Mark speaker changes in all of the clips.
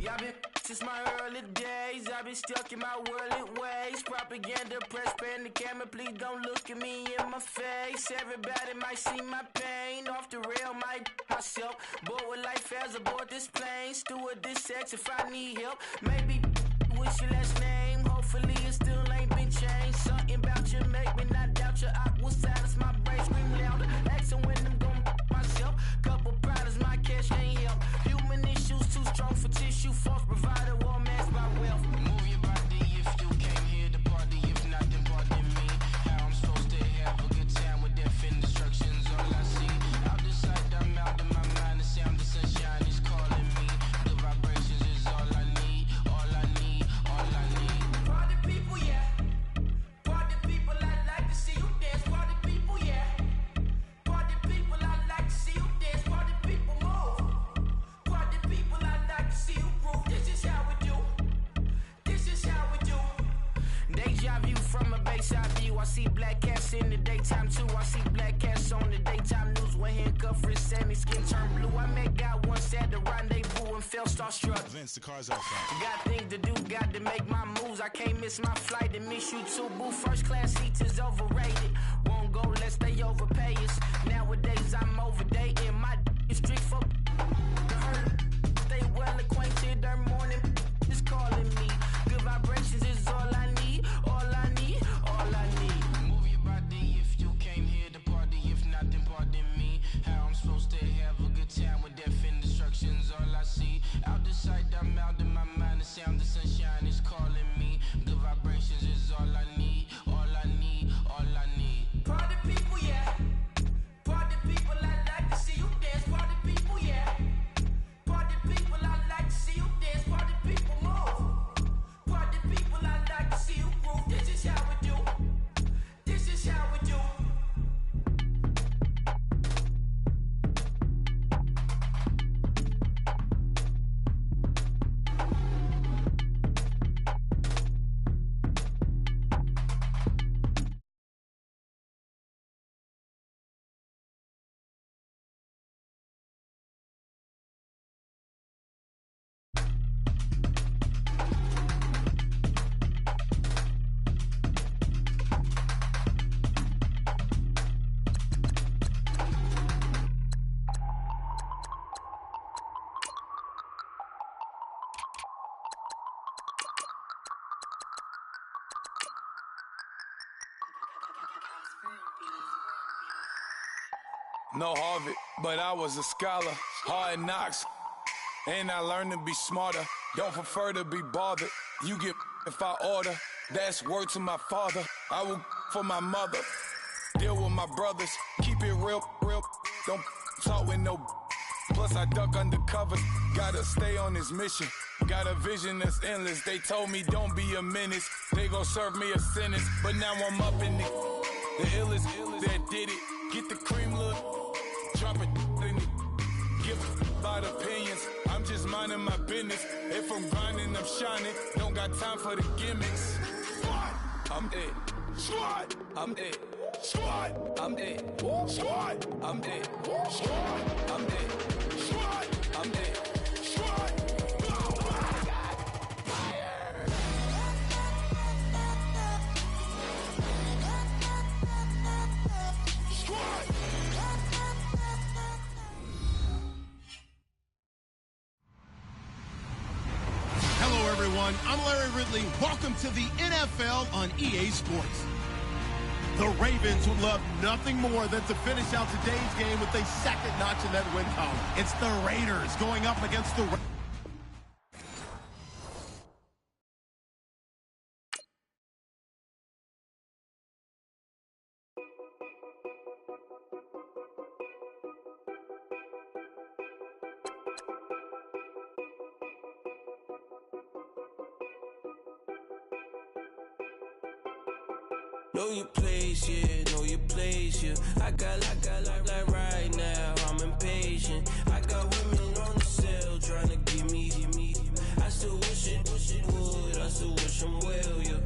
Speaker 1: I've been since my early days. I've been stuck in my worldly ways. Propaganda, press, pan the camera. Please don't look at me in my face. Everybody might see my pain. Off the rail, might myself. Bored with life as aboard this plane. Steward this sex if I need help. Maybe what's your last name? Hopefully it still ain't been changed. Something about you make me not doubt your I will silence my brain. Scream louder. Asking when I'm gon' myself. Couple problems my cash can't help. Human issues too strong for tissue. False provider, war mask my wealth. Move your body if you came here to party. If not, then pardon me. How I'm supposed to have a good time with death and destruction's all I see. Out the sight, I'm out of my mind. The sound, the sunshine is calling me. The vibrations is all I need. All I need, all I need. Party people, yeah. Party people, I like to see you dance. Party people, yeah. Party people, I like to see you dance. Party people, move. Party people, I like to see you groove. This is how we do. This is how we do. Deja view from a bayside view. I see black cats in the daytime too. I see black cats on the daytime news. When handcuffed, wrist and his skin turned blue. I met God once at the rendezvous and felt starstruck.
Speaker 2: Vince, the car's out front.
Speaker 1: Got things to do, got to make my moves. I can't miss my flight and miss you too, boo. First class seats is overrated. Won't go lest they overpay us. Nowadays I'm overdating. My is strict for the hurt. Stay well acquainted. Their morning is calling me. Good vibrations is all I need. All I need. All I need. Move your body if you came here to party. If not, then pardon me. How I'm supposed to have a good time with death and destruction's all I see. Out the sight, I'm out of my mind. The sound, the sunshine is calling me. Good vibrations is all I need. All I need. All I need. Party people, yeah. Party people, I like to see you dance. Party people, yeah. Party people, I like to see you dance. Party people, move. Party people, I like to see you groove. This is how we do. This is how we do.
Speaker 3: No Harvard, but I was a scholar. Hard knocks, and I learned to be smarter. Don't prefer to be bothered. You get if I order. That's word to my father. I will for my mother. Deal with my brothers. Keep it real, real. Don't talk with no. Plus I duck undercover. Gotta stay on this mission. Got a vision that's endless. They told me don't be a menace. They gon' serve me a sentence. But now I'm up in the illest that did it. Get the cream look. Drop it in it. Give about opinions. I'm just minding my business. If I'm grinding, I'm shining. Don't got time for the gimmicks. Squad, I'm it. Squad, I'm it. Squad, I'm it. Squad, I'm it. Squad, I'm it. Squad, I'm it. Squad.
Speaker 4: I'm Larry Ridley. Welcome to the NFL on EA Sports. The Ravens would love nothing more than to finish out today's game with a second notch in that win column. It's the Raiders going up against the
Speaker 5: Know your place, yeah, know your place, yeah. I got like right now, I'm impatient. I got women on the cell trying to give me. I still wish it would, I still wish them well, yeah.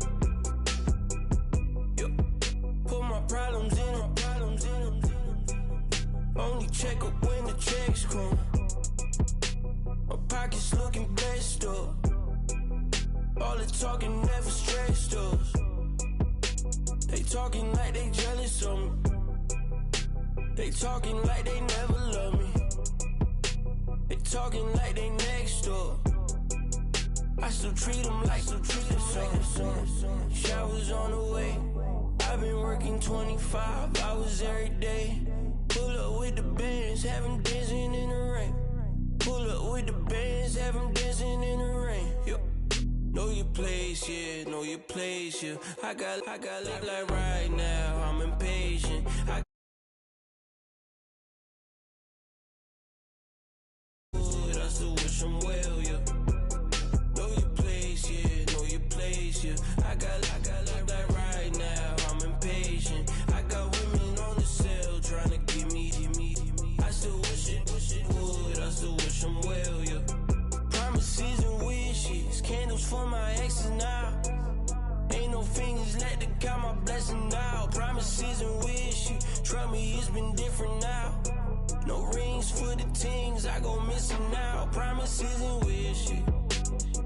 Speaker 5: Put my problems in. Only check up when the checks come. My pockets looking blessed up. talking never stressed us. They talking like they jealous of me. They talking like they never love me. They talking like they next door. I still treat them like the son. Showers on the way. I've been working 25 hours every day. Pull up with the bands, have them dancing in the rain. Pull up with the bands, have them dancing in the rain. Yo. Know your place, yeah, know your place, yeah. I got look like right now, I'm impatient. I still wish them well, yeah. Know your place, yeah, know your place, yeah. I got look like right now, I'm impatient. I got women on the cell trying to give me. I still wish it would, I still wish them well, yeah. Promises and wishes, candles for my exes now. Ain't no fingers let to count my blessing now. Promises and wishes, trust me, it's been different now. No rings for the things I go missing now. Promises and wishes,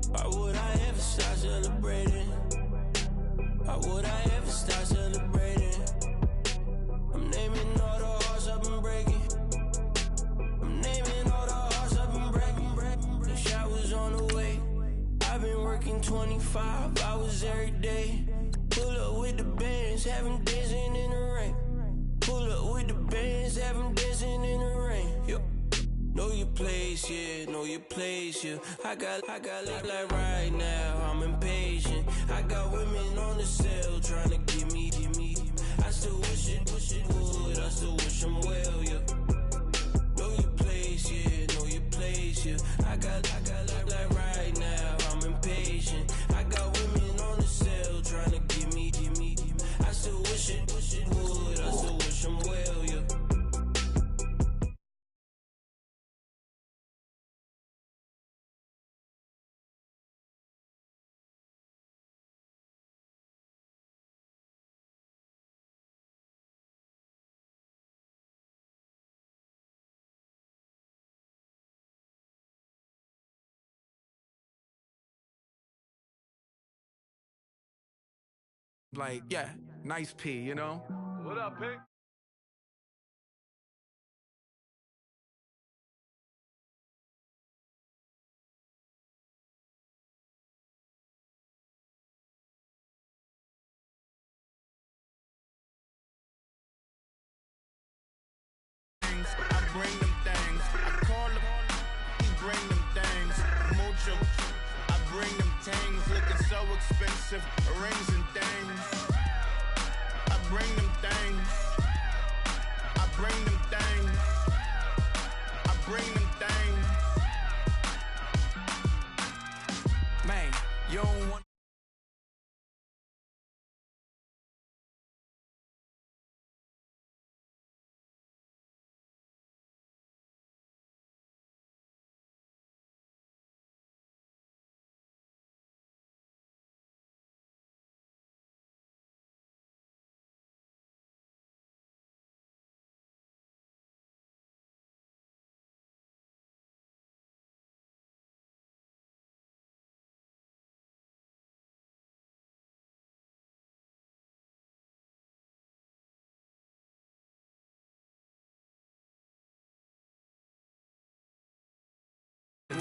Speaker 5: why would I ever start celebrating? Why would I ever start celebrating? I'm naming all the hearts I've been breaking. I'm naming all the hearts I've been breaking. The showers on the way. I've been working 25 hours every day. Pull up with the bands, have them dancing in the rain. Pull up with the bands, have them dancing in the rain. Yo. Know your place, yeah, know your place, yeah. I got look like right now, I'm impatient. I got women on the cell trying to give me. I still wish it would, I still wish them well, yeah. Know your place, yeah, know your place, yeah. I got look like right now, I'm impatient. I got women on the cell trying to give me. I still wish it would, I still wish them well, yeah.
Speaker 2: Like, yeah, nice P, you know? What up, P?
Speaker 6: I bring them things. I call them, he bring them things. Mucho, I bring them things. Looking so expensive, rings and things. I bring them things. I bring them things. I bring them things.
Speaker 2: Man, you don't want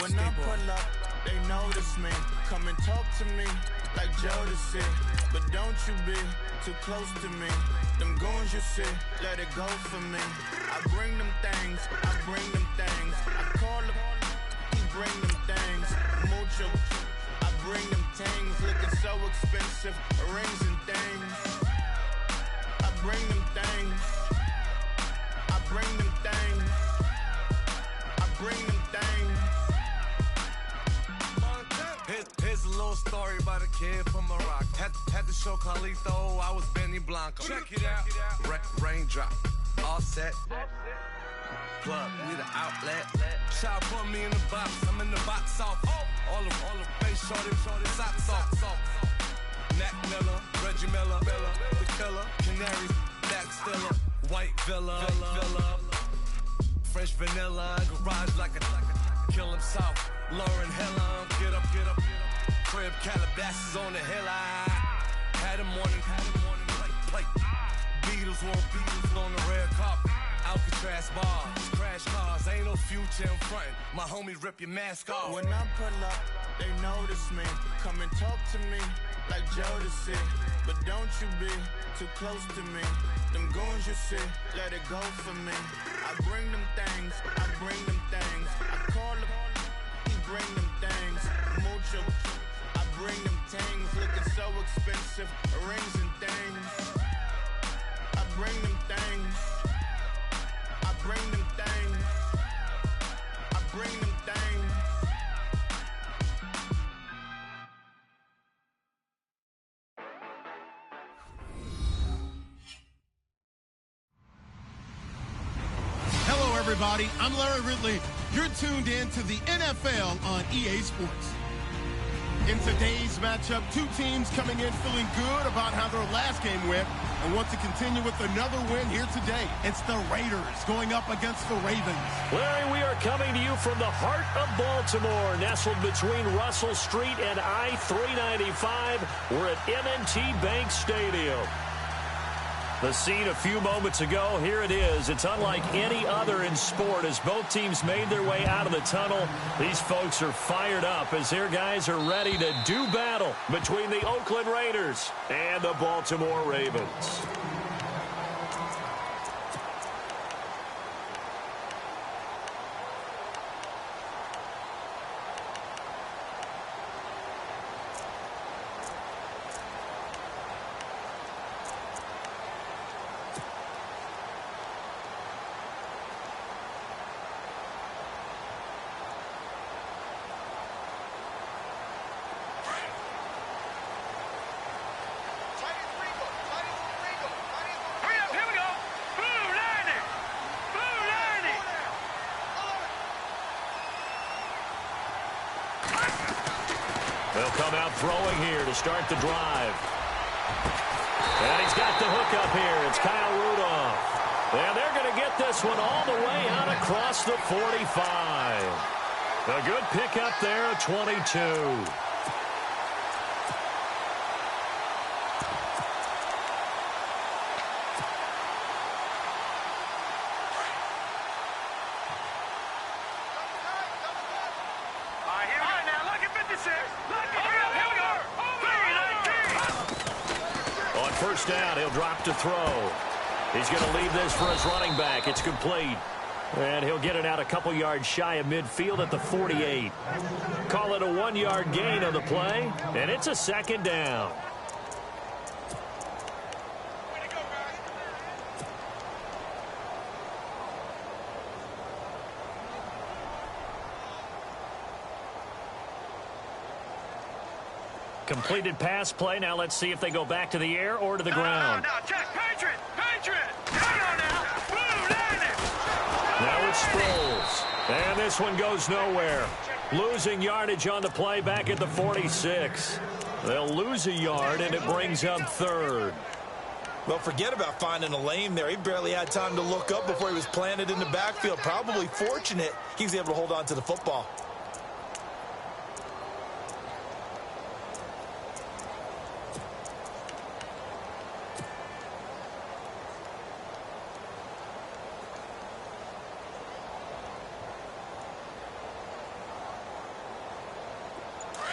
Speaker 6: When I pull up, they notice me. Come and talk to me like Jodeci. But don't you be too close to me. Them goons you see, let it go for me. I bring them things, I bring them things. I call them, he bring them things. Mucho, I bring them things. Looking so expensive, rings and things. I bring them things. I bring them things. I bring them things.
Speaker 7: Here's a little story about a kid from Morocco. Had to show Carlito I was Benny Blanco.
Speaker 2: Check it out.
Speaker 7: Raindrop, all set. Plug, need an outlet. Shot put me in the box, I'm in the box off. All the face shorty, socks off. Nat Miller, Reggie Miller, the killer, Canary, Black Stiller, White Villa, Fresh vanilla, garage like a kill himself. Lauren Hella, get up. crib, Calabasas on the hill. I had a morning plate. Beatles on the red carpet. Alcatraz bars, crash cars, ain't no future in front. My homies rip your mask off.
Speaker 6: When I pull up, they notice me. Come and talk to me like Jodeci. But don't you be too close to me. Them goons you see, let it go for me. I bring them things, I bring them things. I call them, he bring them things. Mucho, I bring them things. Looking so expensive, rings and things. I bring them things. I bring them things. I bring them things.
Speaker 4: Hello, everybody. I'm Larry Ridley. You're tuned in to the NFL on EA Sports. In today's matchup, two teams coming in feeling good about how their last game went and want to continue with another win here today. It's the Raiders going up against the Ravens.
Speaker 8: Larry, we are coming to you from the heart of Baltimore, nestled between Russell Street and I-395. We're at M&T Bank Stadium. The scene a few moments ago, here it is. It's unlike any other in sport as both teams made their way out of the tunnel. These folks are fired up as their guys are ready to do battle between the Oakland Raiders and the Baltimore Ravens. They'll come out throwing here to start the drive. And he's got the hook up here. It's Kyle Rudolph. And they're going to get this one all the way out across the 45. A good pickup there, 22. First down, he'll drop to throw. He's going to leave this for his running back. It's complete. And he'll get it out a couple yards shy of midfield at the 48. Call it a 1-yard gain on the play, and it's a second down. Completed pass play. Now let's see if they go back to the air or to the ground.
Speaker 9: No, check. Patriot! Hang on now. Boom,
Speaker 8: now it's Sproles. And this one goes nowhere. Losing yardage on the play back at the 46. They'll lose a yard, and it brings up third.
Speaker 10: Well, forget about finding a lane there. He barely had time to look up before he was planted in the backfield. Probably fortunate he was able to hold on to the football.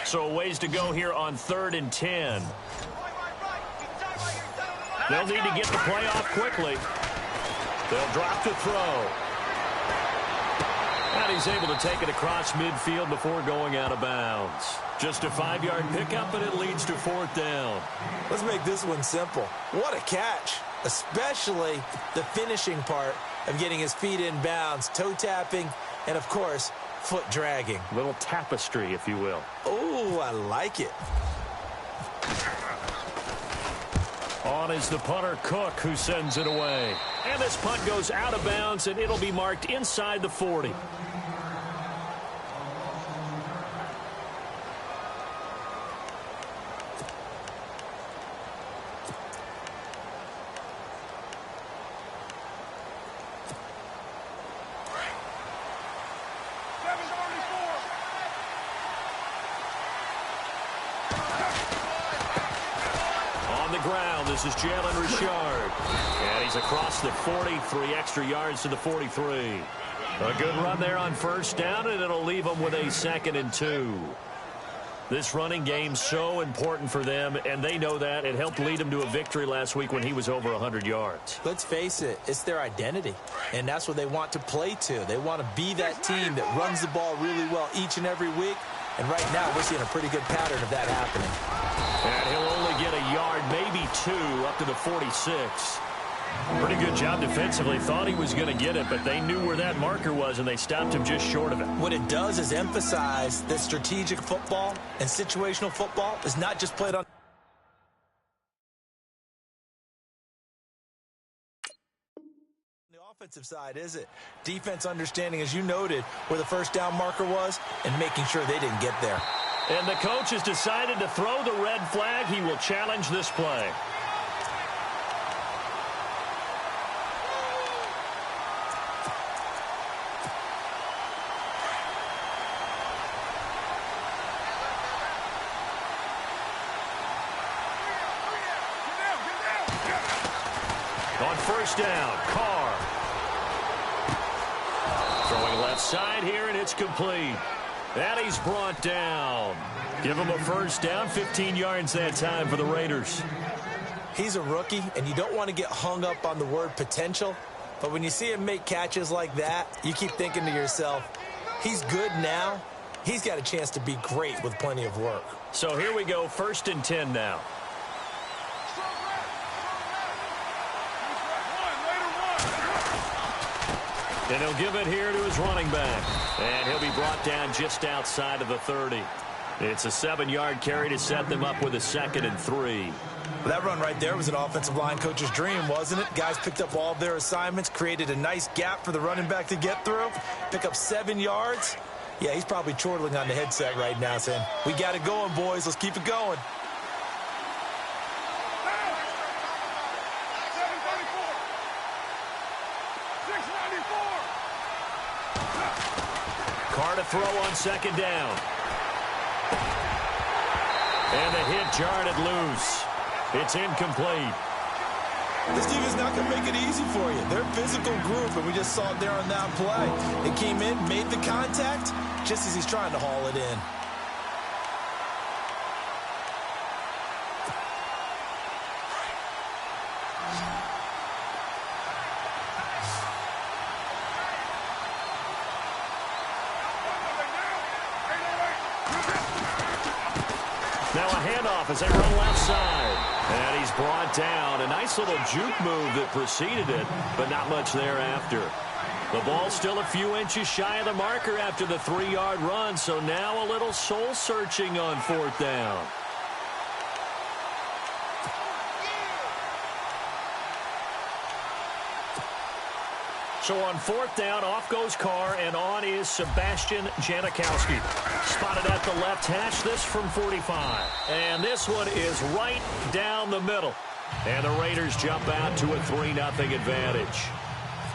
Speaker 8: So a ways to go here on 3rd and 10. They'll need to get the play off quickly. They'll drop to throw. And he's able to take it across midfield before going out of bounds. Just a 5-yard pickup, and it leads to 4th down.
Speaker 10: Let's make this one simple. What a catch, especially the finishing part of getting his feet in bounds, toe tapping, and, of course, foot dragging.
Speaker 8: Little tapestry, if you will.
Speaker 10: Oh, I like it.
Speaker 8: On is the punter, Cook, who sends it away. And this punt goes out of bounds, and it'll be marked inside the 40. ground. This is Jalen Richard. And he's across the 40, 3 extra yards to the 43. A good run there on first down, and it'll leave them with a 2nd and 2. This running game's so important for them, and they know that. It helped lead them to a victory last week when he was over 100 yards.
Speaker 10: Let's face it, it's their identity, and that's what they want to play to. They want to be that team that runs the ball really well each and every week, and right now we're seeing a pretty good pattern of that happening.
Speaker 8: And he'll only get a yard, maybe 2, up to the 46. Pretty good job defensively. Thought he was going to get it, but they knew where that marker was, and they stopped him just short of it.
Speaker 10: What it does is emphasize that strategic football and situational football is not just played on the offensive side, is it? Defense understanding, as you noted, where the first down marker was and making sure they didn't get there.
Speaker 8: And the coach has decided to throw the red flag. He will challenge this play. On first down, Carr. Throwing left side here, and it's complete. And he's brought down. Give him a first down, 15 yards that time for the Raiders.
Speaker 10: He's a rookie, and you don't want to get hung up on the word potential. But when you see him make catches like that, you keep thinking to yourself, he's good now. He's got a chance to be great with plenty of work.
Speaker 8: So here we go, 1st and 10 now. And he'll give it here to his running back. And he'll be brought down just outside of the 30. It's a 7-yard carry to set them up with a 2nd and 3.
Speaker 10: That run right there was an offensive line coach's dream, wasn't it? Guys picked up all of their assignments, created a nice gap for the running back to get through, pick up 7 yards. Yeah, he's probably chortling on the headset right now saying, we got it going, boys. Let's keep it going.
Speaker 8: Carr to throw on 2nd down. And the hit jarred it loose. It's incomplete.
Speaker 10: This team is not going to make it easy for you. They're a physical group, and we just saw it there on that play. They came in, made the contact, just as he's trying to haul it in.
Speaker 8: Now a handoff as they run left side. And he's brought down. A nice little juke move that preceded it, but not much thereafter. The ball's still a few inches shy of the marker after the 3-yard run, so now a little soul-searching on 4th down. So on 4th down, off goes Carr, and on is Sebastian Janikowski. Spotted at the left hash, this from 45. And this one is right down the middle. And the Raiders jump out to a 3-0 advantage.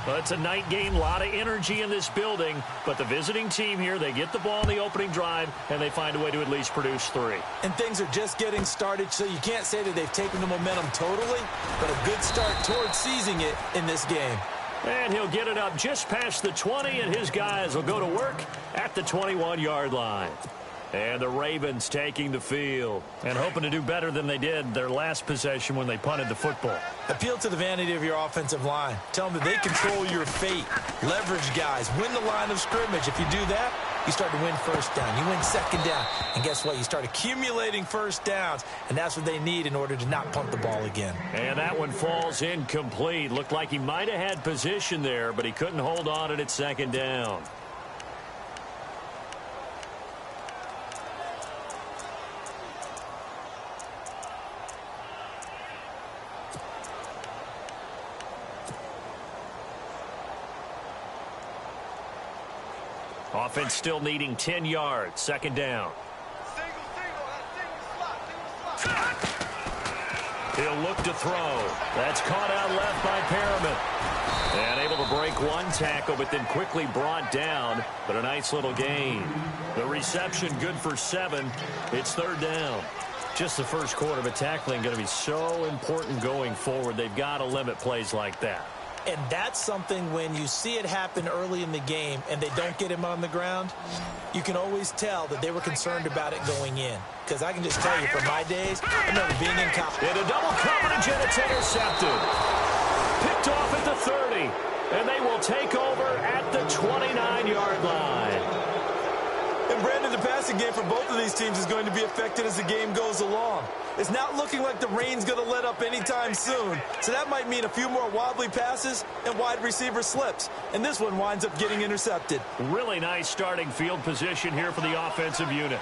Speaker 8: Well, it's a night game, a lot of energy in this building, but the visiting team here, they get the ball in the opening drive, and they find a way to at least produce 3.
Speaker 10: And things are just getting started, so you can't say that they've taken the momentum totally, but a good start towards seizing it in this game.
Speaker 8: And he'll get it up just past the 20, and his guys will go to work at the 21-yard line. And the Ravens taking the field and hoping to do better than they did their last possession when they punted the football.
Speaker 10: Appeal to the vanity of your offensive line. Tell them that they control your fate. Leverage guys. Win the line of scrimmage. If you do that, you start to win first down. You win 2nd down. And guess what? You start accumulating first downs, and that's what they need in order to not punt the ball again.
Speaker 8: And that one falls incomplete. Looked like he might have had position there, but he couldn't hold on it at 2nd down. Offense still needing 10 yards. 2nd down. He'll look to throw. That's caught out left by Perriman. And able to break one tackle, but then quickly brought down. But a nice little gain. The reception good for 7. It's 3rd down. Just the first quarter, but tackling going to be so important going forward. They've got to limit plays like that.
Speaker 10: And that's something when you see it happen early in the game and they don't get him on the ground, you can always tell that they were concerned about it going in. Because I can just tell you from my days, I remember being in college.
Speaker 8: In a double coverage, and it's intercepted. Picked off at the 30. And they will take over at the 29-yard line.
Speaker 10: And Brandon, the passing game for both of these teams is going to be affected as the game goes along. It's not looking like the rain's going to let up anytime soon. So that might mean a few more wobbly passes and wide receiver slips. And this one winds up getting intercepted.
Speaker 8: Really nice starting field position here for the offensive unit.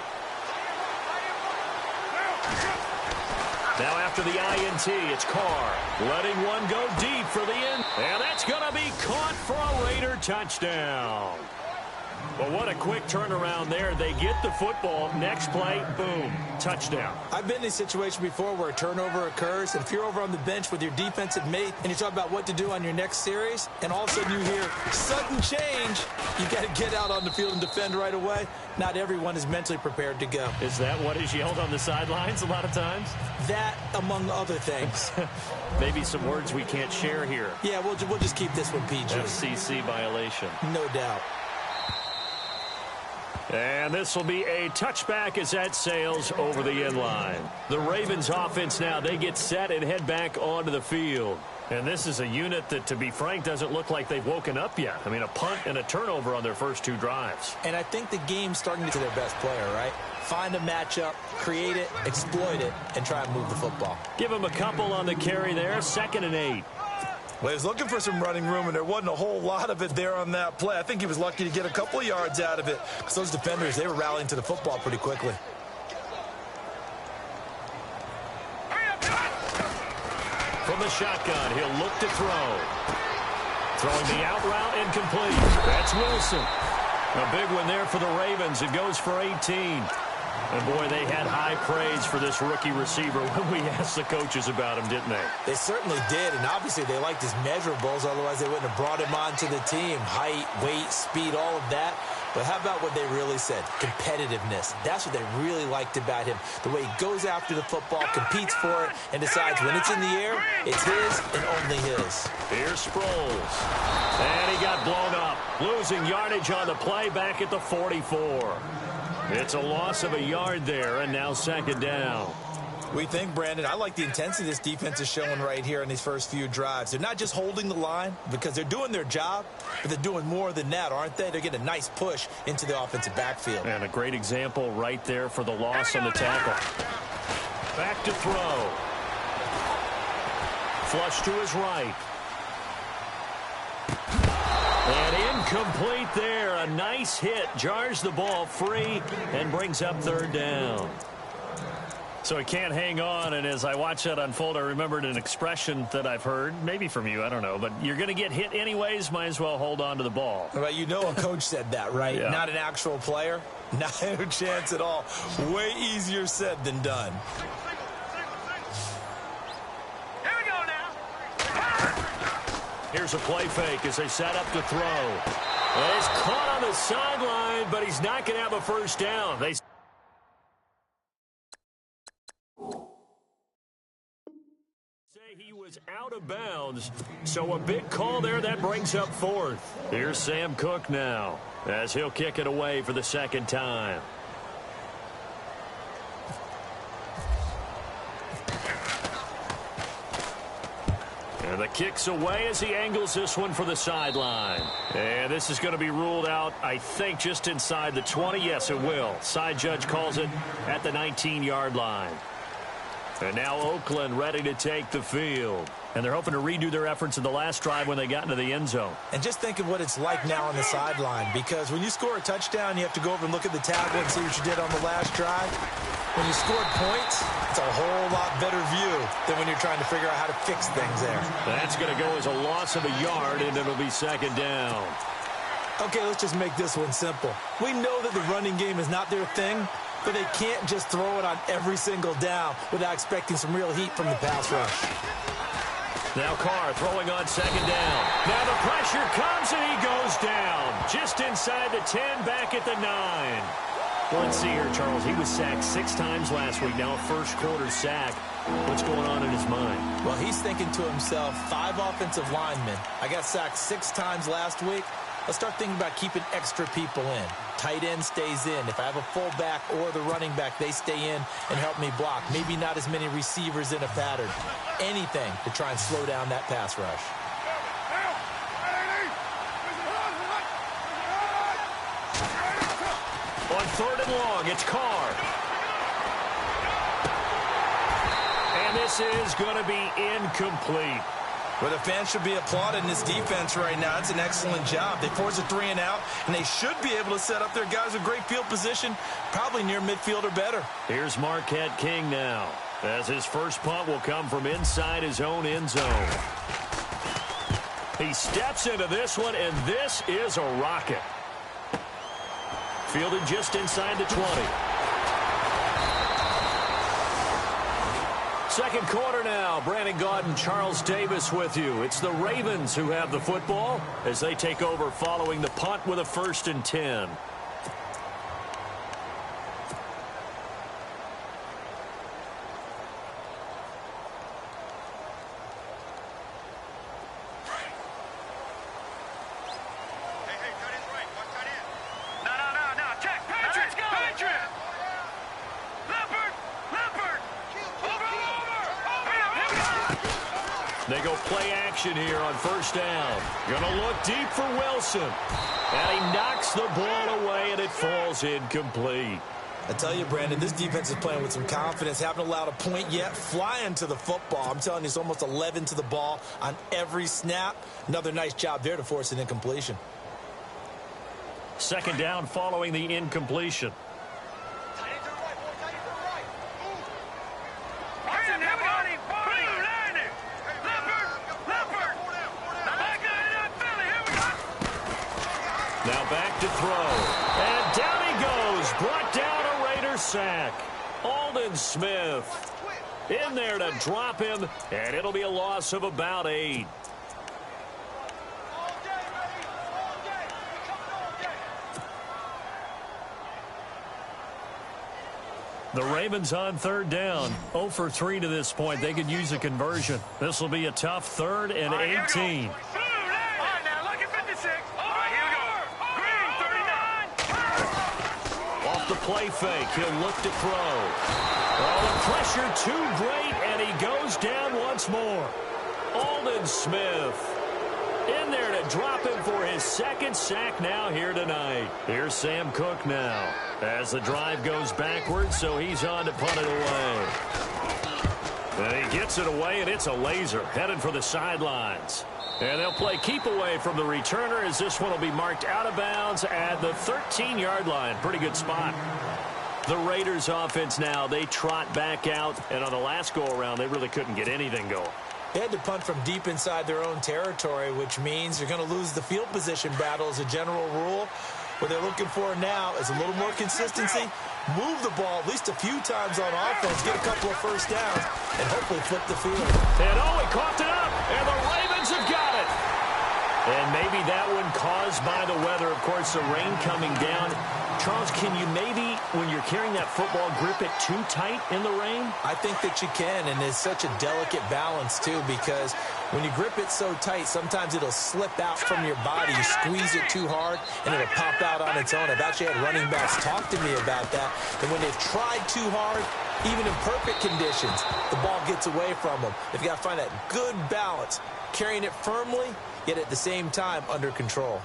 Speaker 8: Now after the INT, it's Carr letting one go deep for the end. And that's going to be caught for a Raider touchdown. Well, what a quick turnaround there. They get the football. Next play, boom, touchdown.
Speaker 10: I've been in a situation before where a turnover occurs, and if you're over on the bench with your defensive mate and you talk about what to do on your next series, and all of a sudden you hear sudden change, you got to get out on the field and defend right away. Not everyone is mentally prepared to go.
Speaker 8: Is that what is yelled on the sidelines a lot of times?
Speaker 10: That, among other things.
Speaker 8: Maybe some words we can't share here.
Speaker 10: Yeah, we'll just keep this one PG.
Speaker 8: FCC violation.
Speaker 10: No doubt.
Speaker 8: And this will be a touchback as that sails over the end line. The Ravens offense now, they get set and head back onto the field. And this is a unit that, to be frank, doesn't look like they've woken up yet. I mean, a punt and a turnover on their first two drives.
Speaker 10: And I think the game's starting to their best player, right? Find a matchup, create it, exploit it, and try and move the football.
Speaker 8: Give him a couple on the carry there, 2nd and 8.
Speaker 10: Well, he was looking for some running room, and there wasn't a whole lot of it there on that play. I think he was lucky to get a couple of yards out of it, because those defenders, they were rallying to the football pretty quickly.
Speaker 8: From the shotgun, he'll look to throw. Throwing the out route, incomplete. That's Wilson. A big one there for the Ravens. It goes for 18. And, boy, they had high praise for this rookie receiver when we asked the coaches about him, didn't they?
Speaker 10: They certainly did, and obviously they liked his measurables. Otherwise, they wouldn't have brought him onto the team. Height, weight, speed, all of that. But how about what they really said? Competitiveness. That's what they really liked about him. The way he goes after the football, competes for it, and decides when it's in the air, it's his and only his.
Speaker 8: Here's Sproles. And he got blown up. Losing yardage on the play back at the 44. It's a loss of a yard there, and now 2nd down.
Speaker 10: We think, Brandon, I like the intensity this defense is showing right here in these first few drives. They're not just holding the line because they're doing their job, but they're doing more than that, aren't they? They're getting a nice push into the offensive backfield.
Speaker 8: And a great example right there for the loss on the tackle. Back to throw. Flush to his right. And incomplete there. A nice hit. Jars the ball free and brings up 3rd down. So he can't hang on, and as I watch that unfold, I remembered an expression that I've heard, maybe from you, I don't know, but you're going to get hit anyways, might as well hold on to the ball.
Speaker 10: Well, you know a coach said that, right?
Speaker 8: Yeah.
Speaker 10: Not an actual player. Not a chance at all. Way easier said than done.
Speaker 9: Here we go now.
Speaker 8: Here's a play fake as they set up to throw. And he's caught on the sideline, but he's not going to have a first down. They he was out of bounds, so a big call there that brings up 4th. Here's Sam Cook now as he'll kick it away for the 2nd time. And the kick's away as he angles this one for the sideline. And this is going to be ruled out, I think, just inside the 20. Yes, it will. Side judge calls it at the 19-yard line. And now Oakland ready to take the field. And they're hoping to redo their efforts in the last drive when they got into the end zone.
Speaker 10: And just think of what it's like now on the sideline, because when you score a touchdown, you have to go over and look at the tablet and see what you did on the last drive. When you scored points, it's a whole lot better view than when you're trying to figure out how to fix things there.
Speaker 8: That's going to go as a loss of a yard, and it'll be 2nd down.
Speaker 10: Okay, let's just make this one simple. We know that the running game is not their thing, but they can't just throw it on every single down without expecting some real heat from the pass rush.
Speaker 8: Now Carr throwing on 2nd down. Now the pressure comes and he goes down. Just inside the 10, back at the 9. Well, let's see here, Charles. He was sacked 6 times last week. Now a first-quarter sack. What's going on in his mind?
Speaker 10: Well, he's thinking to himself, 5 offensive linemen. I got sacked 6 times last week. Let's start thinking about keeping extra people in. Tight end stays in. If I have a fullback or the running back, they stay in and help me block. Maybe not as many receivers in a pattern. Anything to try and slow down that pass rush.
Speaker 8: On 3rd and long, it's Carr. And this is going to be incomplete.
Speaker 10: Well, the fans should be applauding this defense right now. It's an excellent job. They force a 3 and out, and they should be able to set up their guys with great field position, probably near midfield or better.
Speaker 8: Here's Marquette King now, as his first punt will come from inside his own end zone. He steps into this one, and this is a rocket. Fielded just inside the 20. Second quarter now. Brandon Gaudin, Charles Davis with you. It's the Ravens who have the football as they take over following the punt with a 1st and 10. They go play action here on 1st down. Gonna look deep for Wilson. And he knocks the ball away, and it falls incomplete.
Speaker 10: I tell you, Brandon, this defense is playing with some confidence. Haven't allowed a point yet. Flying to the football. I'm telling you, it's almost 11 to the ball on every snap. Another nice job there to force an incompletion.
Speaker 8: 2nd down following the incompletion. Now back to throw. And down he goes. Brought down a Raider sack. Aldon Smith in there to drop him, and it'll be a loss of about 8. The Ravens on 3rd down. 0 for 3 to this point. They could use a conversion. This will be a tough 3rd and 18. The play fake. He'll look to throw. Oh, the pressure too great, and he goes down once more. Aldon Smith in there to drop him for his 2nd sack now here tonight. Here's Sam Cook now as the drive goes backwards, so he's on to punt it away. And he gets it away, and it's a laser headed for the sidelines. And they'll play keep away from the returner as this one will be marked out of bounds at the 13-yard line. Pretty good spot. The Raiders offense now, they trot back out, and on the last go-around, they really couldn't get anything going.
Speaker 10: They had to punt from deep inside their own territory, which means you're going to lose the field position battle as a general rule. What they're looking for now is a little more consistency, move the ball at least a few times on offense, get a couple of 1st downs, and hopefully flip the field.
Speaker 8: And he coughed it up, and the Ravens have got it. And maybe that one caused by the weather. Of course, the rain coming down. Charles, can you maybe, when you're carrying that football, grip it too tight in the rain?
Speaker 10: I think that you can, and it's such a delicate balance, too, because when you grip it so tight, sometimes it'll slip out from your body. You squeeze it too hard, and it'll pop out on its own. I've actually had running backs talk to me about that, and when they've tried too hard, even in perfect conditions, the ball gets away from them. They've got to find that good balance, carrying it firmly, yet at the same time under control.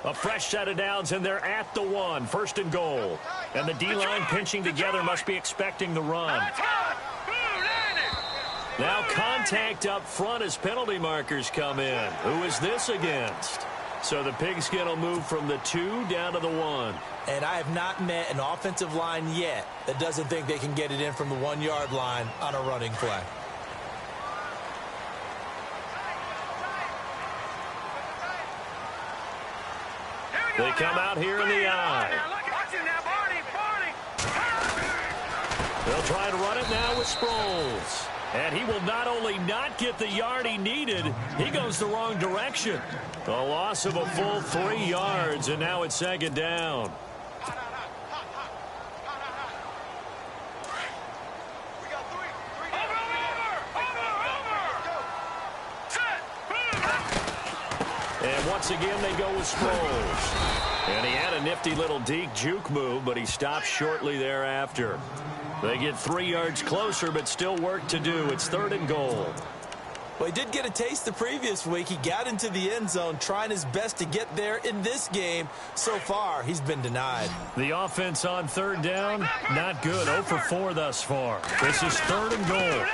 Speaker 8: A fresh set of downs, and they're at the 1. 1st and goal. And the D-line pinching together must be expecting the run. Now contact up front as penalty markers come in. Who is this against? So the Pigskin will move from the 2 down to the 1.
Speaker 10: And I have not met an offensive line yet that doesn't think they can get it in from the 1-yard line on a running play.
Speaker 8: They come out here in the eye. They'll They'll try to run it now with Sproles. And he will not only not get the yard he needed, he goes the wrong direction. A loss of a full 3 yards, and now it's second down. And once again, they go with Sproles. And he had a nifty little deke juke move, but he stopped shortly thereafter. They get 3 yards closer, but still work to do. It's 3rd and goal.
Speaker 10: Well, he did get a taste the previous week. He got into the end zone trying his best to get there in this game. So far, he's been denied.
Speaker 8: The offense on 3rd down, not good. 0 for 4 thus far. This is 3rd and goal.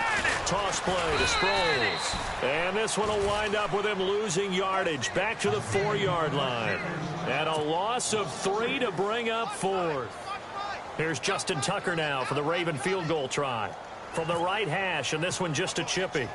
Speaker 8: Toss play to Sproles. And this one will wind up with him losing yardage. Back to the 4-yard line. And a loss of 3 to bring up 4th. Here's Justin Tucker now for the Raven field goal try. From the right hash, and this one just a chippy.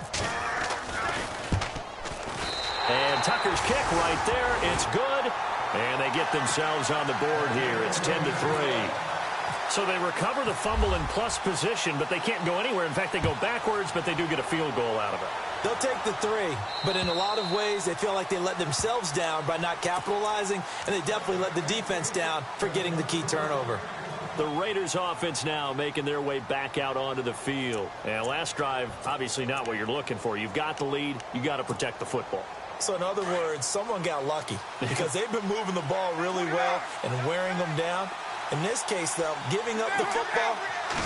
Speaker 8: And Tucker's kick right there. It's good. And they get themselves on the board here. It's 10-3. So they recover the fumble in plus position, but they can't go anywhere. In fact, they go backwards, but they do get a field goal out of it.
Speaker 10: They'll take the 3, but in a lot of ways, they feel like they let themselves down by not capitalizing, and they definitely let the defense down for getting the key turnover.
Speaker 8: The Raiders offense now making their way back out onto the field. And last drive, obviously not what you're looking for. You've got the lead. You got to protect the football.
Speaker 10: So in other words, someone got lucky because they've been moving the ball really well and wearing them down. In this case, though, giving up the football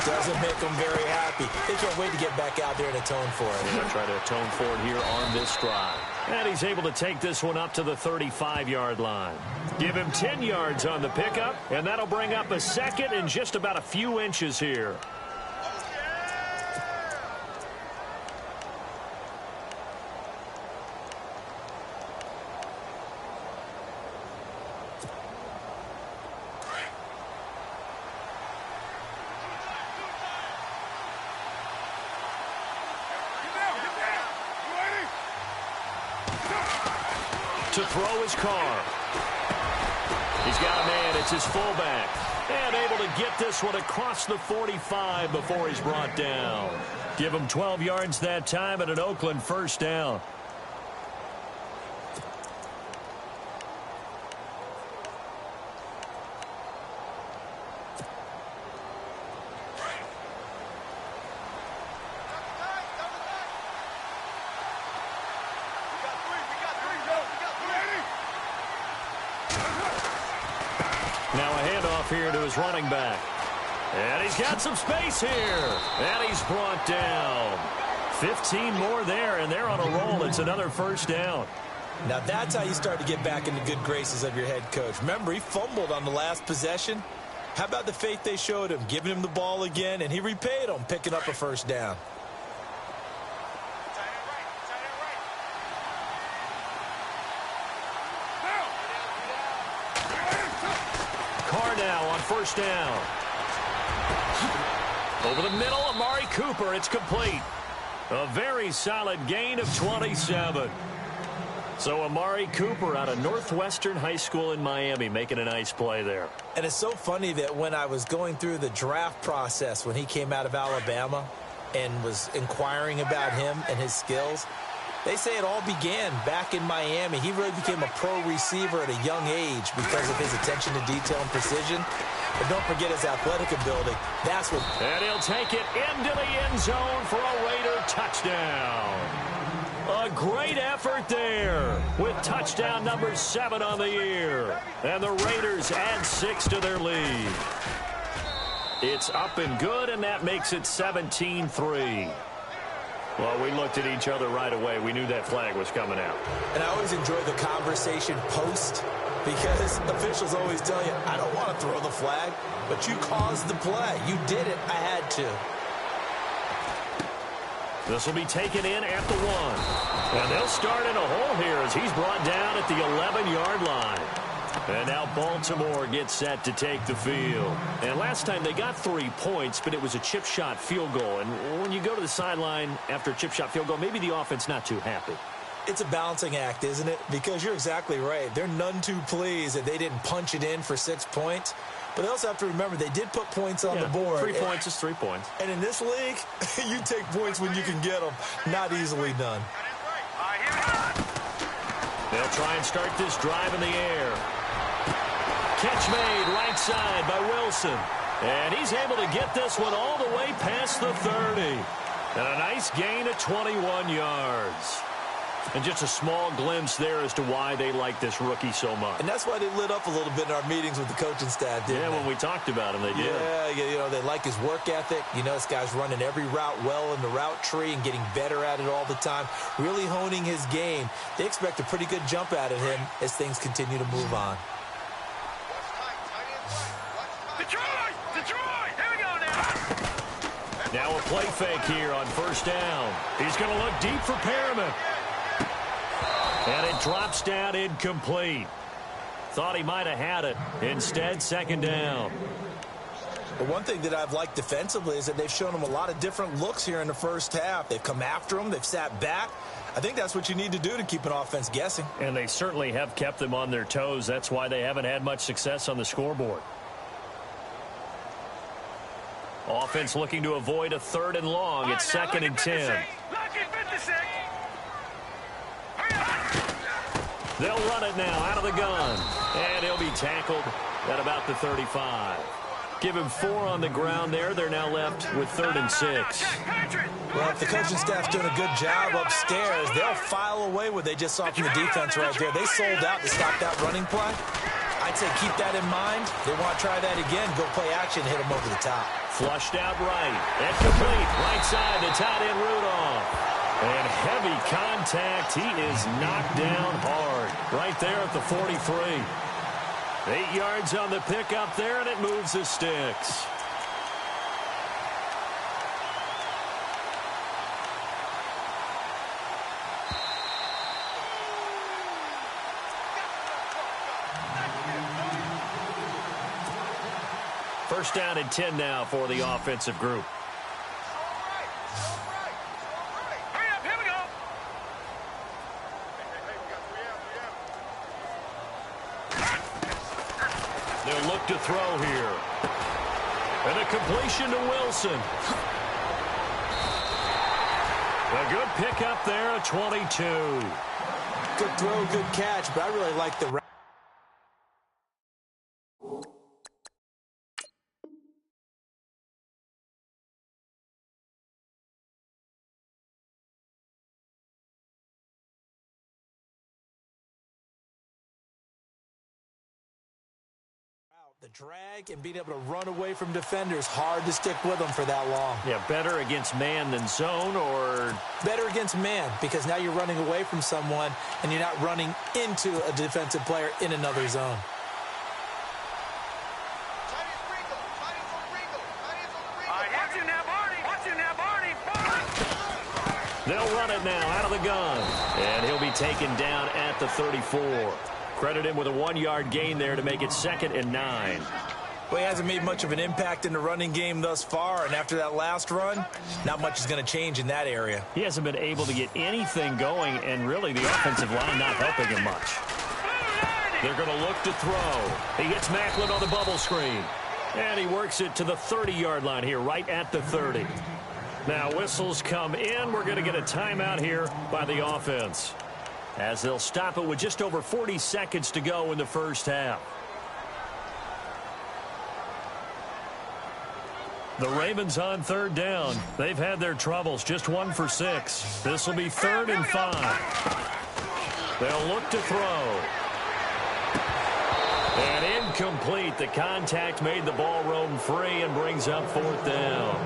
Speaker 10: doesn't make them very happy. They can't wait to get back out there and atone for it.
Speaker 8: They'll try to atone for it here on this drive. And he's able to take this one up to the 35-yard line. Give him 10 yards on the pickup, and that'll bring up a 2nd and just about a few inches here. To throw his car. He's got a man. It's his fullback. And able to get this one across the 45 before he's brought down. Give him 12 yards that time and an Oakland 1st down. Now a handoff here to his running back. And he's got some space here. And he's brought down. 15 more there, and they're on a roll. It's another 1st down.
Speaker 10: Now that's how you start to get back in the good graces of your head coach. Remember, he fumbled on the last possession. How about the faith they showed him, giving him the ball again, and he repaid them, picking up a 1st down.
Speaker 8: Carr now on 1st down. Over the middle, Amari Cooper. It's complete. A very solid gain of 27. So Amari Cooper out of Northwestern High School in Miami making a nice play there.
Speaker 10: And it's so funny that when I was going through the draft process when he came out of Alabama and was inquiring about him and his skills, they say it all began back in Miami. He really became a pro receiver at a young age because of his attention to detail and precision. But don't forget his athletic ability. That's what...
Speaker 8: And he'll take it into the end zone for a Raider touchdown. A great effort there with touchdown number 7 on the year. And the Raiders add 6 to their lead. It's up and good, and that makes it 17-3. Well, we looked at each other right away. We knew that flag was coming out.
Speaker 10: And I always enjoy the conversation post because officials always tell you, I don't want to throw the flag, but you caused the play. You did it. I had to.
Speaker 8: This will be taken in at the 1. And they'll start in a hole here as he's brought down at the 11-yard line. And now Baltimore gets set to take the field. And last time they got 3 points, but it was a chip shot field goal. And when you go to the sideline after a chip shot field goal, maybe the offense not too happy.
Speaker 10: It's a balancing act, isn't it? Because you're exactly right. They're none too pleased that they didn't punch it in for 6 points. But they also have to remember they did put points on the board.
Speaker 8: 3 points is 3 points.
Speaker 10: And in this league, you take points when you can get them. Not easily done.
Speaker 8: They'll try and start this drive in the air. Catch made right side by Wilson. And he's able to get this one all the way past the 30. And a nice gain of 21 yards. And just a small glimpse there as to why they like this rookie so much.
Speaker 10: And that's why they lit up a little bit in our meetings with the coaching staff, didn't they?
Speaker 8: When we talked about him, they did.
Speaker 10: Yeah, they like his work ethic. This guy's running every route well in the route tree and getting better at it all the time, really honing his game. They expect a pretty good jump out of him as things continue to move on.
Speaker 9: Detroit! Here we go now!
Speaker 8: Now a play fake here on first down. He's going to look deep for Perriman. And it drops down incomplete. Thought he might have had it. Instead, second down.
Speaker 10: The one thing that I've liked defensively is that they've shown him a lot of different looks here in the first half. They've come after him. They've sat back. I think that's what you need to do to keep an offense guessing.
Speaker 8: And they certainly have kept them on their toes. That's why they haven't had much success on the scoreboard. Offense looking to avoid a 3rd and long. It's 2nd and 10. They'll run it now out of the gun. And he'll be tackled at about the 35. Give him 4 on the ground there. They're now left with 3rd and 6.
Speaker 10: Well, if the coaching staff's doing a good job upstairs, they'll file away what they just saw from the defense right there. They sold out to stop that running play. I'd say keep that in mind. They want to try that again. Go play action, hit them over the top.
Speaker 8: Flushed out right. And complete. Right side to tight end Rudolph. And heavy contact. He is knocked down hard. Right there at the 43. 8 yards on the pickup there, and it moves the sticks. First down and 10 now for the offensive group. They'll look to throw here. And a completion to Wilson. A good pickup there at 22.
Speaker 10: Good throw, good catch, but I really like the route. The drag and being able to run away from defenders, hard to stick with them for that long.
Speaker 8: Yeah, better against man than zone, or?
Speaker 10: Better against man, because now you're running away from someone and you're not running into a defensive player in another zone.
Speaker 8: They'll run it now out of the gun. And he'll be taken down at the 34. Credit him with a 1-yard gain there to make it 2nd and 9.
Speaker 10: Well, he hasn't made much of an impact in the running game thus far, and after that last run, not much is going to change in that area.
Speaker 8: He hasn't been able to get anything going, and really the offensive line not helping him much. They're going to look to throw. He gets Macklin on the bubble screen. And he works it to the 30-yard line here, right at the 30. Now whistles come in. We're going to get a timeout here by the offense, as they'll stop it with just over 40 seconds to go in the first half. The Ravens on 3rd down. They've had their troubles, just 1 for 6. This will be 3rd and 5. They'll look to throw. And incomplete. The contact made the ball roam free and brings up 4th down.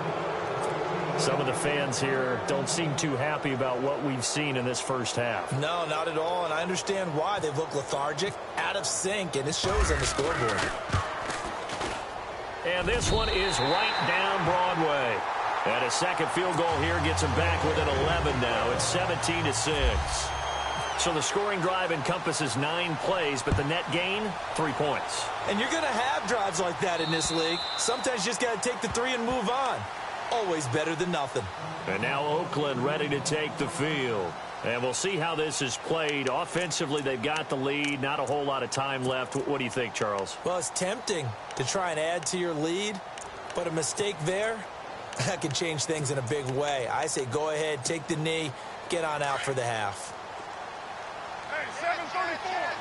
Speaker 8: Some of the fans here don't seem too happy about what we've seen in this first half.
Speaker 10: No, not at all, and I understand why. They've looked lethargic, out of sync, and it shows on the scoreboard.
Speaker 8: And this one is right down Broadway. And a second field goal here gets them back within 11 now. It's 17-6. So the scoring drive encompasses 9 plays, but the net gain, 3 points.
Speaker 10: And you're going to have drives like that in this league. Sometimes you just got to take the 3 and move on. always better than nothing.
Speaker 8: And now Oakland ready to take the field. And we'll see how this is played. Offensively, they've got the lead. Not a whole lot of time left. What do you think, Charles?
Speaker 10: Well, it's tempting to try and add to your lead, but a mistake there, that could change things in a big way. I say go ahead, take the knee, get on out for the half.
Speaker 9: Hey, 7:34.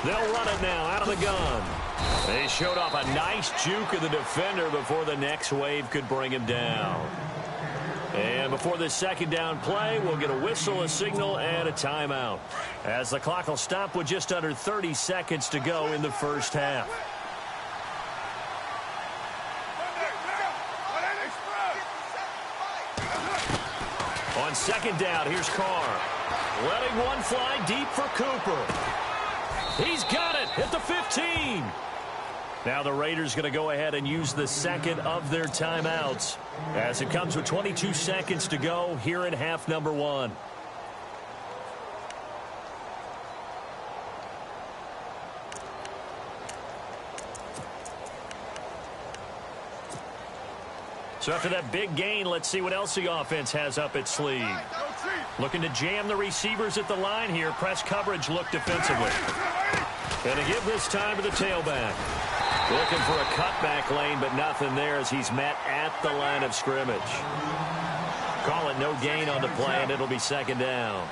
Speaker 8: They'll run it now out of the gun. They showed off a nice juke of the defender before the next wave could bring him down. And before this second down play, we'll get a whistle, a signal, and a timeout, as the clock will stop with just under 30 seconds to go in the first half. On second down, here's Carr. Letting one fly deep for Cooper. He's got it at the 15. Now the Raiders going to go ahead and use the second of their timeouts, as it comes with 22 seconds to go here in half number one. So after that big gain, let's see what else the offense has up its sleeve. Looking to jam the receivers at the line here. Press coverage look defensively. And to give this time to the tailback. Looking for a cutback lane, but nothing there as he's met at the line of scrimmage. Call it no gain on the play, and it'll be second down.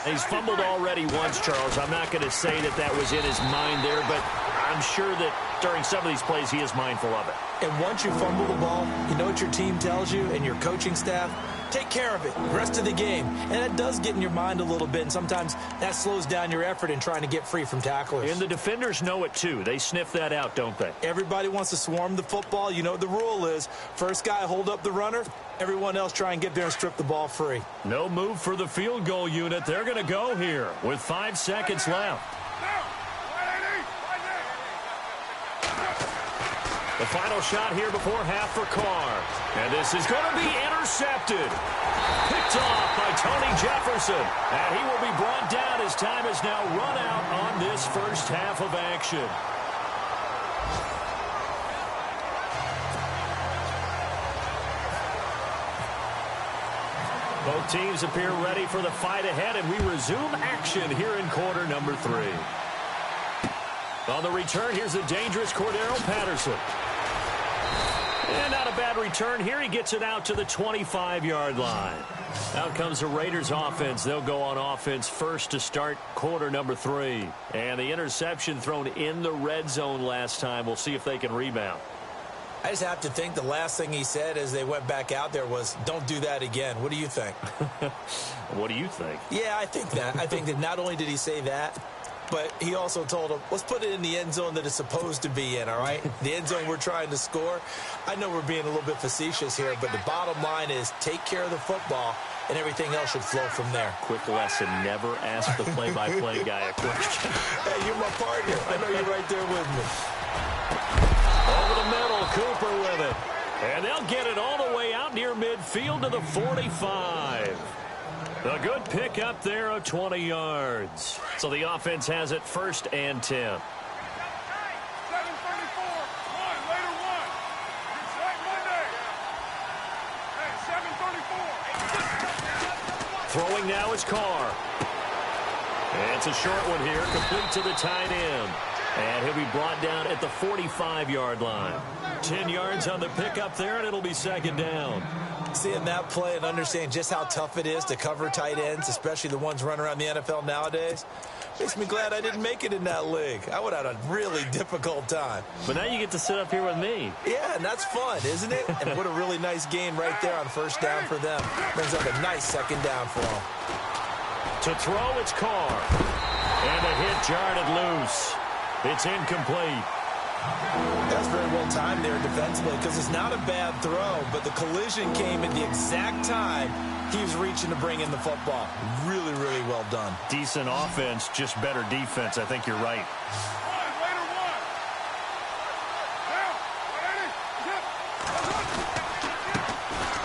Speaker 8: He's fumbled already once, Charles. I'm not going to say that that was in his mind there, but I'm sure that during some of these plays he is mindful of it.
Speaker 10: And once you fumble the ball, you know what your team tells you and your coaching staff? Take care of it the rest of the game. And that does get in your mind a little bit, and sometimes that slows down your effort in trying to get free from tacklers.
Speaker 8: And the defenders know it too. They sniff that out, don't they?
Speaker 10: Everybody wants to swarm the football. You know what the rule is. First guy hold up the runner. Everyone else try and get there and strip the ball free.
Speaker 8: No move for the field goal unit. They're going to go here with 5 seconds left. The final shot here before half for Carr. And this is going to be intercepted. Picked off by Tony Jefferson. And he will be brought down as time has now run out on this first half of action. Both teams appear ready for the fight ahead, and we resume action here in quarter number 3. On the return, here's the dangerous Cordero Patterson. And not a bad return here. He gets it out to the 25-yard line. Out comes the Raiders offense. They'll go on offense first to start quarter number 3. And the interception thrown in the red zone last time. We'll see if they can rebound.
Speaker 10: I just have to think the last thing he said as they went back out there was, don't do that again. What do you think?
Speaker 8: What do you think?
Speaker 10: Yeah, I think that. I think that not only did he say that, but he also told him, let's put it in the end zone that it's supposed to be in, all right? The end zone we're trying to score. I know we're being a little bit facetious here, but the bottom line is take care of the football, and everything else should flow from there.
Speaker 8: Quick lesson, never ask the play-by-play guy a question.
Speaker 10: Hey, you're my partner. I know you're right there with me.
Speaker 8: Over the middle, Cooper with it. And they'll get it all the way out near midfield to the 45. A good pick up there of 20 yards. So the offense has it first and 10.
Speaker 9: 7:34. One, later one. It's like Monday. Hey, 7:34.
Speaker 8: Throwing now is Carr. And it's a short one here, complete to the tight end. And he'll be brought down at the 45-yard line. 10 yards on the pickup there, and it'll be second down.
Speaker 10: Seeing that play and understanding just how tough it is to cover tight ends, especially the ones running around the NFL nowadays, makes me glad I didn't make it in that league. I would have had a really difficult time.
Speaker 8: But now you get to sit up here with me.
Speaker 10: Yeah, and that's fun, isn't it? And what a really nice gain right there on first down for them. Brings up a nice second down for them.
Speaker 8: To throw, it's Carr. And a hit jarred it loose. It's incomplete.
Speaker 10: That's very well timed there defensively because it's not a bad throw, but the collision came at the exact time he was reaching to bring in the football. Really, really well done.
Speaker 8: Decent offense, just better defense. I think you're right.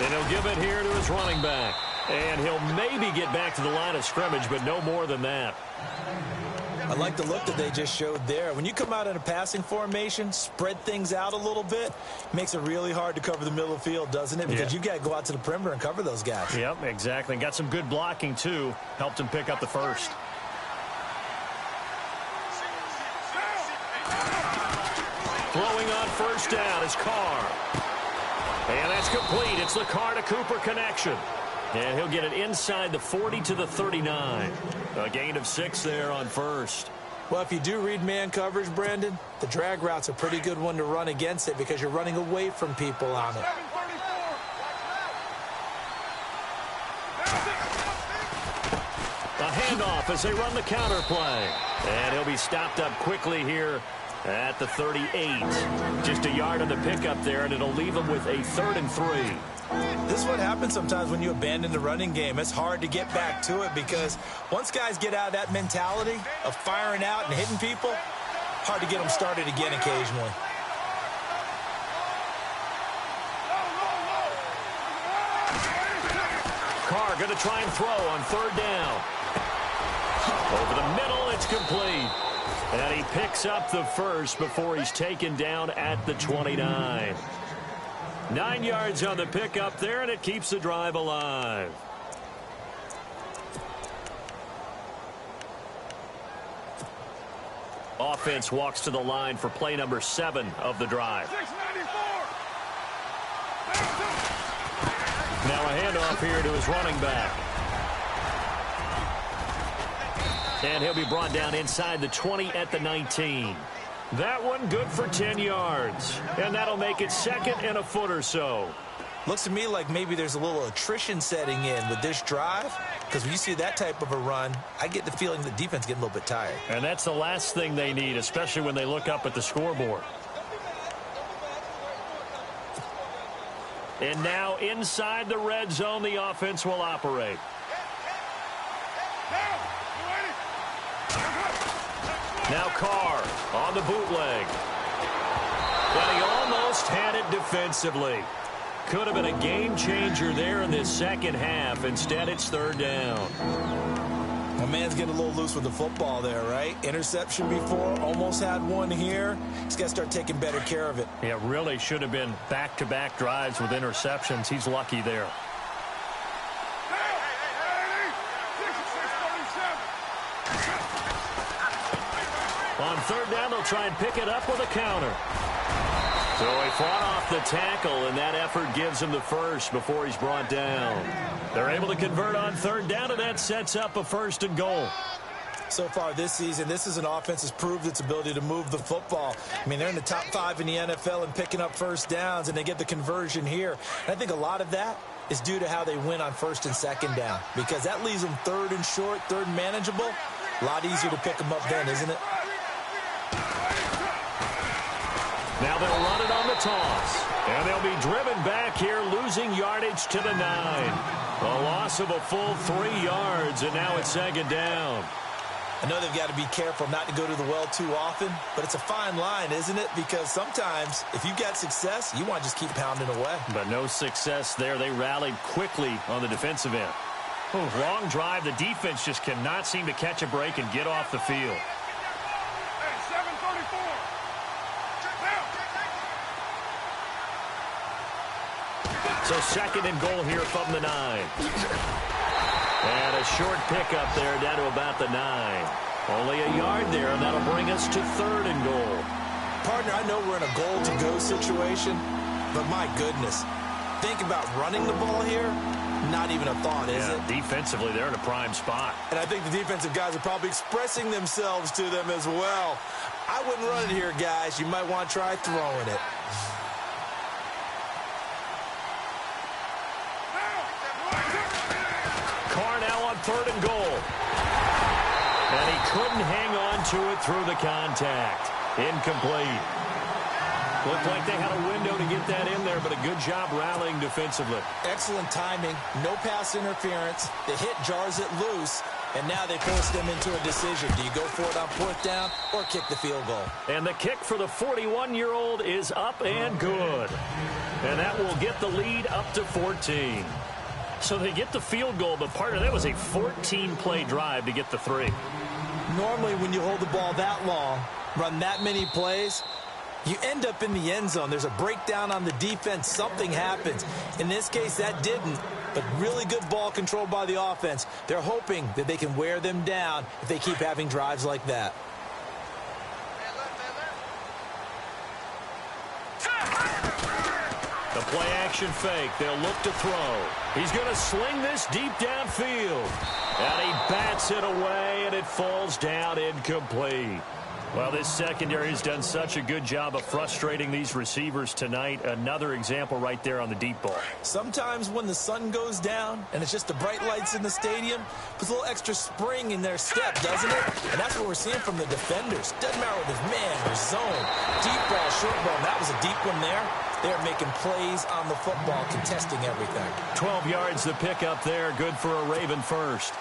Speaker 8: And he'll give it here to his running back. And he'll maybe get back to the line of scrimmage, but no more than that.
Speaker 10: I like the look that they just showed there. When you come out in a passing formation, spread things out a little bit, makes it really hard to cover the middle of the field, doesn't it? Because you got to go out to the perimeter and cover those guys.
Speaker 8: Yep, exactly. Got some good blocking, too. Helped him pick up the first. Throwing on first down is Carr. And that's complete. It's the Carr to Cooper connection. And he'll get it inside the 40 to the 39. A gain of 6 there on first.
Speaker 10: Well, if you do read man coverage, Brandon, the drag route's a pretty good one to run against it because you're running away from people on it.
Speaker 8: A handoff as they run the counter play. And he'll be stopped up quickly here at the 38. Just a yard on the pickup there, and it'll leave him with a 3rd and 3.
Speaker 10: This is what happens sometimes when you abandon the running game. It's hard to get back to it because once guys get out of that mentality of firing out and hitting people, hard to get them started again occasionally.
Speaker 8: Carr going to try and throw on 3rd down. Over the middle, it's complete. And he picks up the first before he's taken down at the 29. 9 yards on the pickup there, and it keeps the drive alive. Offense walks to the line for play number 7 of the drive. Now a handoff here to his running back. And he'll be brought down inside the 20 at the 19. That one good for 10 yards. And that'll make it 2nd and a foot or so.
Speaker 10: Looks to me like maybe there's a little attrition setting in with this drive. Because when you see that type of a run, I get the feeling the defense getting a little bit tired.
Speaker 8: And that's the last thing they need, especially when they look up at the scoreboard. And now inside the red zone, the offense will operate. Now Carr on the bootleg. But he almost had it defensively. Could have been a game changer there in this second half. Instead, it's 3rd down.
Speaker 10: My man's getting a little loose with the football there, right? Interception before, almost had one here. He's got to start taking better care of it.
Speaker 8: Yeah, really should have been back-to-back drives with interceptions. He's lucky there. On 3rd down, they'll try and pick it up with a counter. So he fought off the tackle, and that effort gives him the first before he's brought down. They're able to convert on 3rd down, and that sets up a 1st and goal.
Speaker 10: So far this season, this is an offense that's proved its ability to move the football. I mean, they're in the top 5 in the NFL in picking up first downs, and they get the conversion here. And I think a lot of that is due to how they win on 1st and 2nd down, because that leaves them 3rd and short, 3rd and manageable. A lot easier to pick them up then, isn't it?
Speaker 8: Now they'll run it on the toss. And they'll be driven back here, losing yardage to the 9. A loss of a full 3 yards, and now it's 2nd down.
Speaker 10: I know they've got to be careful not to go to the well too often, but it's a fine line, isn't it? Because sometimes, if you've got success, you want to just keep pounding away.
Speaker 8: But no success there. They rallied quickly on the defensive end. Long drive. The defense just cannot seem to catch a break and get off the field. So 2nd and goal here from the 9. And a short pickup there down to about the 9. Only a yard there, and that'll bring us to 3rd and goal.
Speaker 10: Partner, I know we're in a goal-to-go situation, but my goodness, think about running the ball here. Not even a thought, is it?
Speaker 8: Defensively, they're in a prime spot.
Speaker 10: And I think the defensive guys are probably expressing themselves to them as well. I wouldn't run it here, guys. You might want to try throwing it.
Speaker 8: Carr now on 3rd and goal. And he couldn't hang on to it through the contact. Incomplete. Looked like they had a window to get that in there, but a good job rallying defensively.
Speaker 10: Excellent timing. No pass interference. The hit jars it loose, and now they force them into a decision. Do you go for it on 4th down or kick the field goal?
Speaker 8: And the kick for the 41-year-old is up and good. And that will get the lead up to 14. So they get the field goal, but part of that was a 14-play drive to get the 3.
Speaker 10: Normally, when you hold the ball that long, run that many plays, you end up in the end zone. There's a breakdown on the defense. Something happens. In this case, that didn't. But really good ball control by the offense. They're hoping that they can wear them down if they keep having drives like that.
Speaker 8: The play-action fake. They'll look to throw. He's going to sling this deep downfield. And he bats it away, and it falls down incomplete. Well, this secondary has done such a good job of frustrating these receivers tonight. Another example right there on the deep ball.
Speaker 10: Sometimes when the sun goes down and it's just the bright lights in the stadium, puts a little extra spring in their step, doesn't it? And that's what we're seeing from the defenders. Doesn't matter whether it's man or zone. Deep ball, short ball. That was a deep one there. They're making plays on the football, contesting everything.
Speaker 8: 12 yards the pickup there. Good for a Raven first.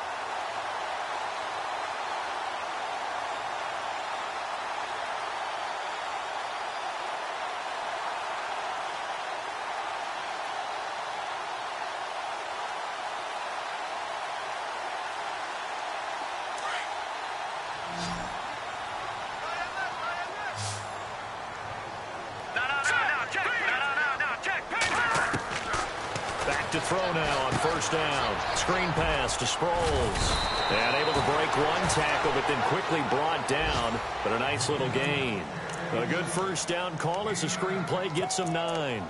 Speaker 8: To throw now on first down. Screen pass to Sproles. And able to break one tackle, but then quickly brought down. But a nice little gain. A good first down call as the screen play gets him 9.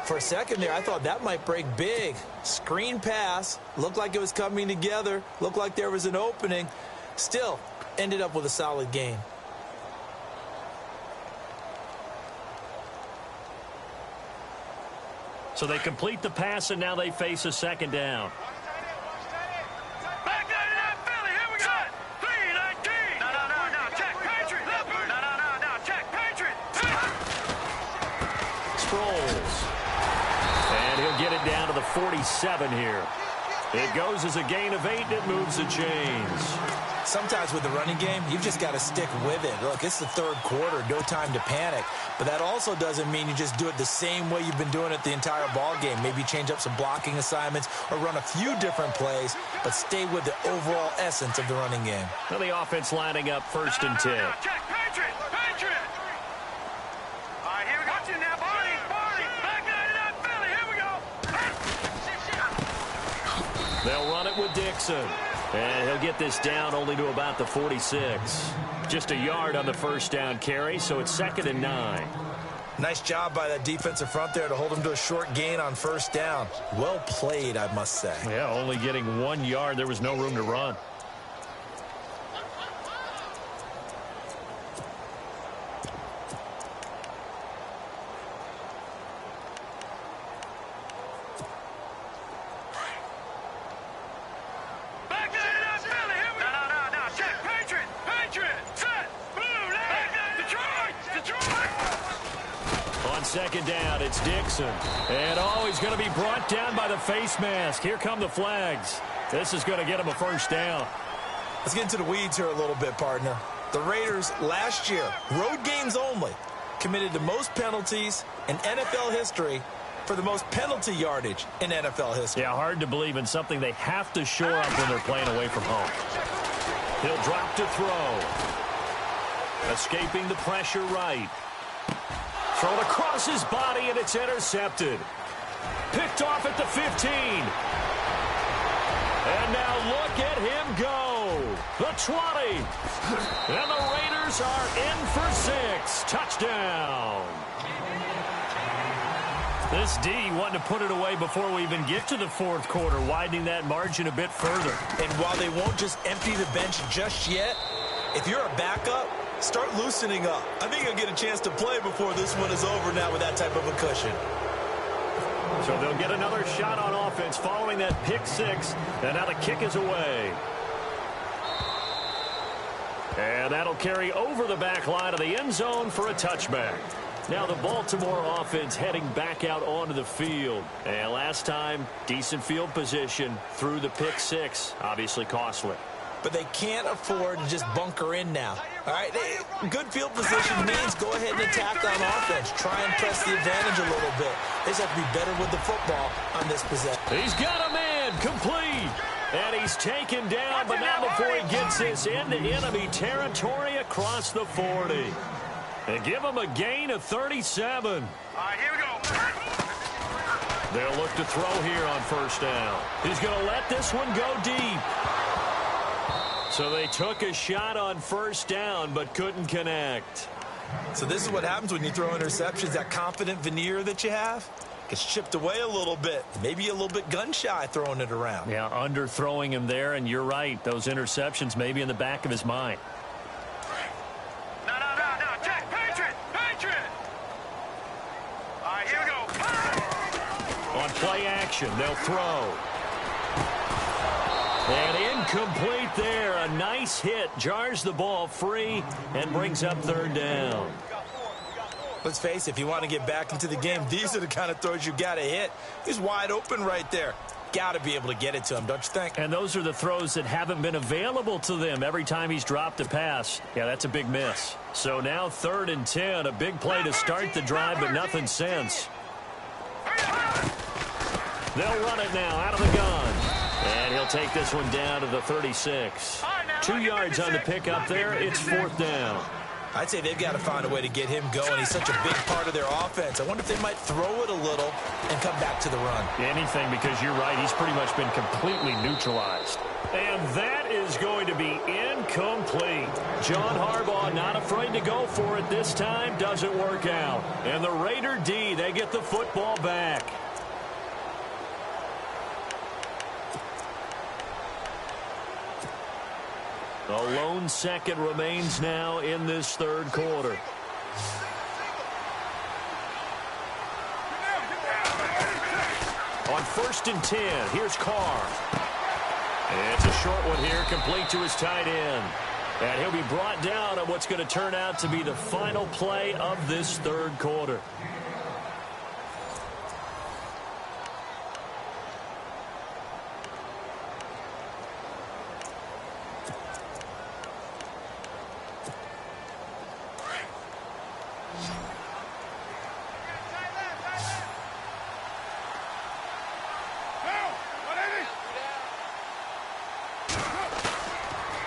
Speaker 10: For a second there, I thought that might break big. Screen pass. Looked like it was coming together. Looked like there was an opening. Still, ended up with a solid gain.
Speaker 8: So they complete the pass, and now they face a second down.
Speaker 9: Back there to that Philly. Here we go. 3-19. No. Check Patriot. No. Check Patriot.
Speaker 8: Sproles. And he'll get it down to the 47 here. It goes as a gain of 8, and it moves the chains.
Speaker 10: Sometimes with the running game, you've just got to stick with it. Look, it's the third quarter, no time to panic. But that also doesn't mean you just do it the same way you've been doing it the entire ball game. Maybe change up some blocking assignments or run a few different plays, but stay with the overall essence of the running game.
Speaker 8: Well, the offense lining up first and 10.
Speaker 9: Check Patriot. All right, here we go. Watch it now, Barney. Back there to that Philly. Here we go.
Speaker 8: They'll run it with Dixon. And he'll get this down only to about the 46. Just a yard on the first down carry, so it's 2nd and 9.
Speaker 10: Nice job by that defensive front there to hold him to a short gain on first down. Well played, I must say.
Speaker 8: Yeah, only getting 1 yard. There was no room to run. Second down, it's Dixon. And he's going to be brought down by the face mask. Here come the flags. This is going to get him a first down.
Speaker 10: Let's get into the weeds here a little bit, partner. The Raiders last year, road games only, committed the most penalties in NFL history for the most penalty yardage in NFL history.
Speaker 8: Yeah, hard to believe in something they have to shore up when they're playing away from home. He'll drop to throw. Escaping the pressure right. Thrown across his body, and it's intercepted. Picked off at the 15. And now look at him go. The 20. And the Raiders are in for 6. Touchdown. This D wanting to put it away before we even get to the fourth quarter, widening that margin a bit further.
Speaker 10: And while they won't just empty the bench just yet, if you're a backup, start loosening up. I think you'll get a chance to play before this one is over now with that type of a cushion.
Speaker 8: So they'll get another shot on offense following that pick 6. And now the kick is away. And that'll carry over the back line of the end zone for a touchback. Now the Baltimore offense heading back out onto the field. And last time, decent field position through the pick 6. Obviously costly.
Speaker 10: But they can't afford to just bunker in now. All right, good field position means go ahead and attack on offense. Try and press the advantage a little bit. They just have to be better with the football on this possession.
Speaker 8: He's got a man complete. And he's taken down, but not before he gets this into enemy territory across the 40. They give him a gain of 37.
Speaker 9: All right, here we go.
Speaker 8: They'll look to throw here on first down. He's going to let this one go deep. So they took a shot on first down, but couldn't connect.
Speaker 10: So this is what happens when you throw interceptions. That confident veneer that you have gets chipped away a little bit. Maybe a little bit gun-shy throwing it around.
Speaker 8: Yeah, underthrowing him there, and you're right. Those interceptions may be in the back of his mind.
Speaker 9: No, check, Patriot! All right, here we go.
Speaker 8: On play action, they'll throw. And incomplete there. A nice hit. Jars the ball free and brings up third down.
Speaker 10: Let's face it, if you want to get back into the game, these are the kind of throws you got to hit. He's wide open right there. Got to be able to get it to him, don't you think?
Speaker 8: And those are the throws that haven't been available to them every time he's dropped a pass. Yeah, that's a big miss. So now 3rd and 10. A big play to start the drive, but nothing since. They'll run it now out of the gun. And he'll take this one down to the 36. 2 yards on the pickup there. It's 4th down.
Speaker 10: I'd say they've got to find a way to get him going. He's such a big part of their offense. I wonder if they might throw it a little and come back to the run.
Speaker 8: Anything, because you're right. He's pretty much been completely neutralized. And that is going to be incomplete. John Harbaugh not afraid to go for it this time. Doesn't work out. And the Raider D, they get the football back. A lone second remains now in this 3rd quarter. On 1st and 10, here's Carr. It's a short one here, complete to his tight end. And he'll be brought down on what's going to turn out to be the final play of this 3rd quarter.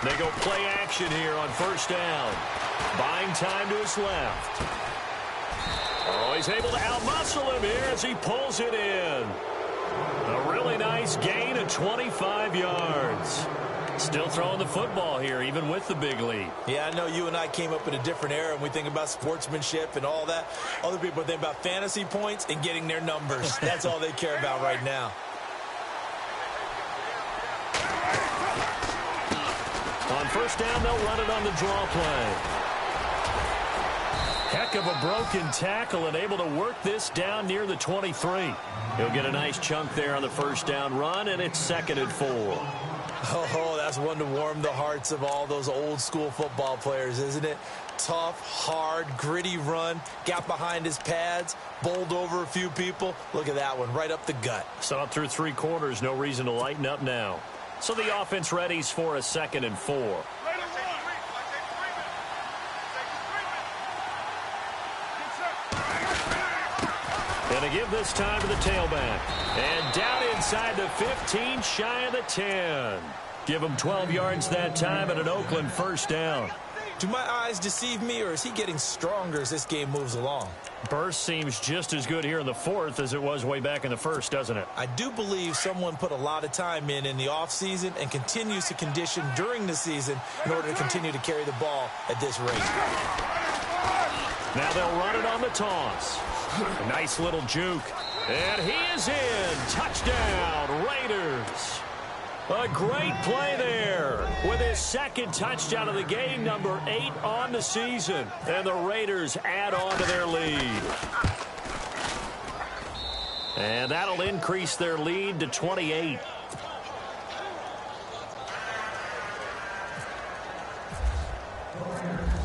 Speaker 8: They go play action here on first down. Buying time to his left. Oh, he's able to outmuscle him here as he pulls it in. A really nice gain of 25 yards. Still throwing the football here, even with the big lead.
Speaker 10: Yeah, I know you and I came up in a different era, and we think about sportsmanship and all that. Other people think about fantasy points and getting their numbers. That's all they care about right now.
Speaker 8: On first down, they'll run it on the draw play. Heck of a broken tackle and able to work this down near the 23. He'll get a nice chunk there on the first down run, and it's 2nd and 4.
Speaker 10: Oh, that's one to warm the hearts of all those old school football players, isn't it? Tough, hard, gritty run. Got behind his pads, bowled over a few people. Look at that one, right up the gut.
Speaker 8: So up through 3 quarters, no reason to lighten up now. So the offense readies for a 2nd and 4. And to give this time to the tailback. And down inside the 15, shy of the 10. Give him 12 yards that time at an Oakland first down.
Speaker 10: Do my eyes deceive me, or is he getting stronger as this game moves along?
Speaker 8: Burst seems just as good here in the 4th as it was way back in the 1st, doesn't it?
Speaker 10: I do believe someone put a lot of time in the offseason and continues to condition during the season in order to continue to carry the ball at this rate.
Speaker 8: Now they'll run it on the toss. A nice little juke. And he is in. Touchdown, Raiders. A great play there with his 2nd touchdown of the game, number 8 on the season. And the Raiders add on to their lead. And that'll increase their lead to 28.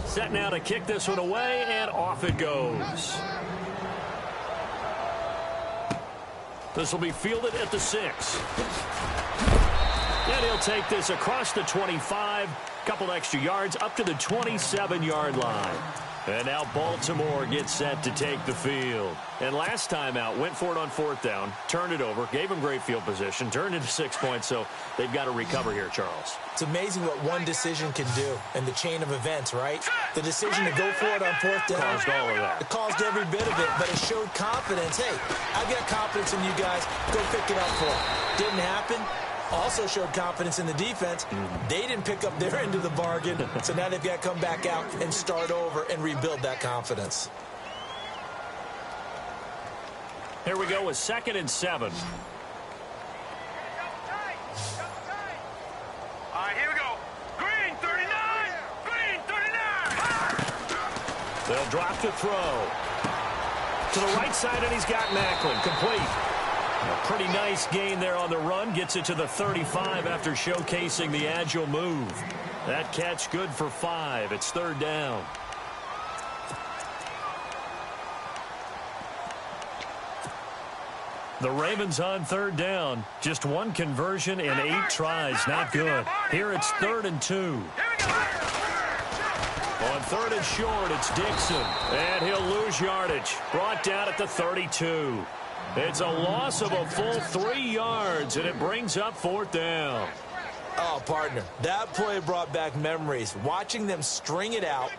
Speaker 8: Set now to kick this one away, and off it goes. This will be fielded at the 6. And he'll take this across the 25, couple extra yards up to the 27-yard line. And now Baltimore gets set to take the field. And last time out, went for it on 4th down, turned it over, gave them great field position, turned into 6 points, so they've got to recover here, Charles.
Speaker 10: It's amazing what one decision can do in the chain of events, right? The decision to go for it on 4th down.
Speaker 8: Caused all of that.
Speaker 10: It caused every bit of it, but it showed confidence. Hey, I've got confidence in you guys. Go pick it up for it. Didn't happen. Also showed confidence in the defense. They didn't pick up their end of the bargain, so now they've got to come back out and start over and rebuild that confidence.
Speaker 8: Here we go with 2nd and 7.
Speaker 9: All right, here we go. Green 39. Green 39.
Speaker 8: They'll drop the throw. To the right side, and he's got Macklin. Complete. A pretty nice gain there on the run. Gets it to the 35 after showcasing the agile move. That catch good for 5. It's 3rd down. The Ravens on 3rd down. Just 1 conversion in 8 tries. Not good. Here it's 3rd and 2. On 3rd and short, it's Dixon. And he'll lose yardage. Brought down at the 32. It's a loss of a full 3 yards, and it brings up 4th down.
Speaker 10: Oh, partner, that play brought back memories. Watching them string it out,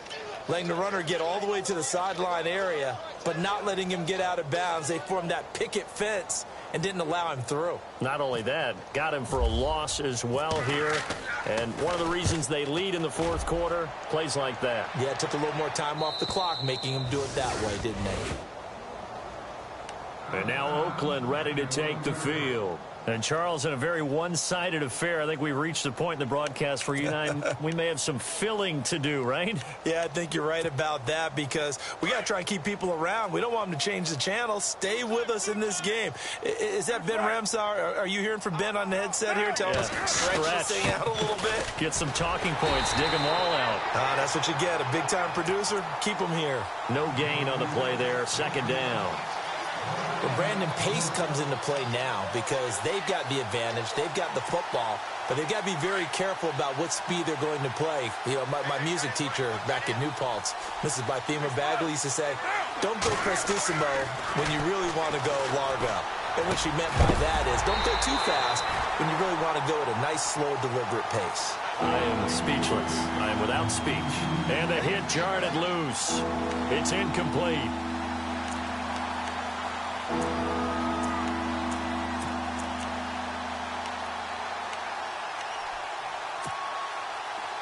Speaker 10: letting the runner get all the way to the sideline area, but not letting him get out of bounds. They formed that picket fence and didn't allow him through.
Speaker 8: Not only that, got him for a loss as well here. And one of the reasons they lead in the 4th quarter, plays like that.
Speaker 10: Yeah, it took a little more time off the clock, making him do it that way, didn't they?
Speaker 8: And now Oakland ready to take the field. And, Charles, in a very one-sided affair, I think we've reached the point in the broadcast where you and I, we may have some filling to do, right?
Speaker 10: Yeah, I think you're right about that because we got to try and keep people around. We don't want them to change the channel. Stay with us in this game. Is that Ben Ramsauer? Are you hearing from Ben on the headset here telling us stretch this thing out a little bit?
Speaker 8: Get some talking points. Dig them all out.
Speaker 10: That's what you get. A big-time producer. Keep them here.
Speaker 8: No gain on the play there. 2nd down.
Speaker 10: Well, Brandon, pace comes into play now because they've got the advantage. They've got the football, but they've got to be very careful about what speed they're going to play. You know, my music teacher back in New Paltz, Mrs. Bythema Bagley, used to say, don't go prestissimo when you really want to go largo. And what she meant by that is don't go too fast when you really want to go at a nice, slow, deliberate pace.
Speaker 8: I am speechless. I am without speech. And the hit jarred it loose. It's incomplete.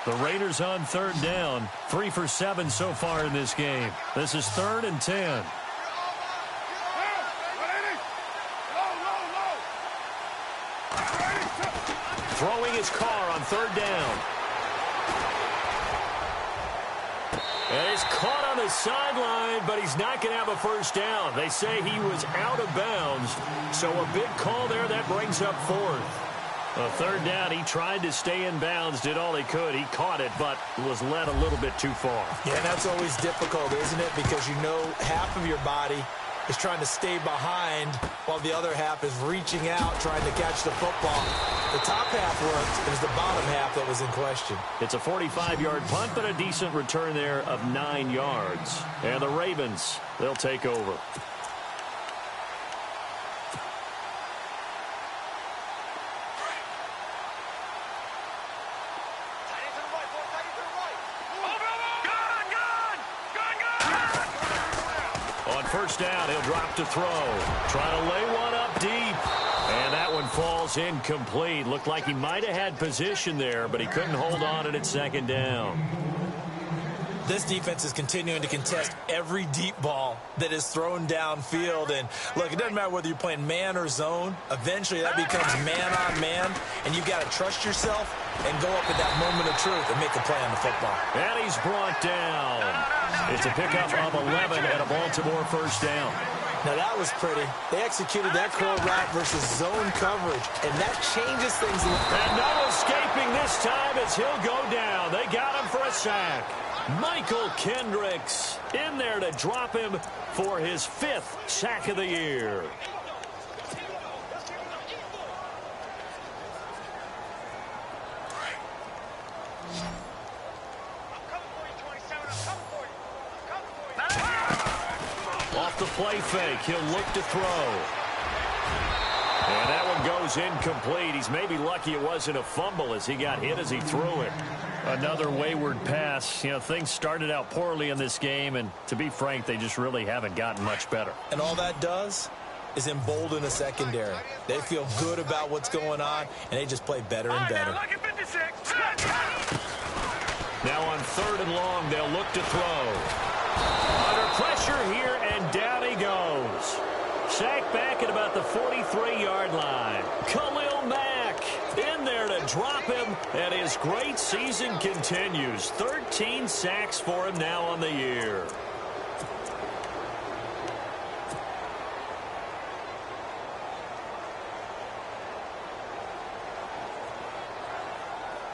Speaker 8: The Raiders on 3rd down. 3 for 7 so far in this game. This is 3rd and 10. Throwing his car on 3rd down. And he's caught on the sideline, but he's not going to have a 1st down. They say he was out of bounds. So a big call there that brings up 4th. A 3rd down, he tried to stay in bounds, did all he could. He caught it, but was led a little bit too far.
Speaker 10: Yeah, that's always difficult, isn't it? Because you know half of your body is trying to stay behind while the other half is reaching out, trying to catch the football. The top half worked. It was the bottom half that was in question.
Speaker 8: It's a 45-yard punt, but a decent return there of 9 yards. And the Ravens, they'll take over. On 1st down, he'll drop to throw. Trying to lay one up deep. And that one falls incomplete. Looked like he might have had position there, but he couldn't hold on it at 2nd down.
Speaker 10: This defense is continuing to contest every deep ball that is thrown downfield. And, look, it doesn't matter whether you're playing man or zone. Eventually, that becomes man-on-man, and you've got to trust yourself and go up at that moment of truth and make a play on the football.
Speaker 8: And he's brought down. It's a pickup of 11 and a Baltimore 1st down.
Speaker 10: Now, that was pretty. They executed that curl route versus zone coverage, and that changes things a little.
Speaker 8: And no escaping this time as he'll go down. They got him for a sack. Michael Kendricks in there to drop him for his 5th sack of the year. off the play fake. He'll look to throw. And that one goes incomplete. He's maybe lucky it wasn't a fumble as he got hit as he threw it. Another wayward pass. You know, things started out poorly in this game, and to be frank, they just really haven't gotten much better. And all that does is embolden a secondary. They feel good about what's going on, and they just play better and better. Now on 3rd and long, they'll look to throw. Under pressure here, and down he goes. Sacked back at about the 43-yard line. Khalil Mack in there to drop him, and his great season continues. 13 sacks for him now on the year.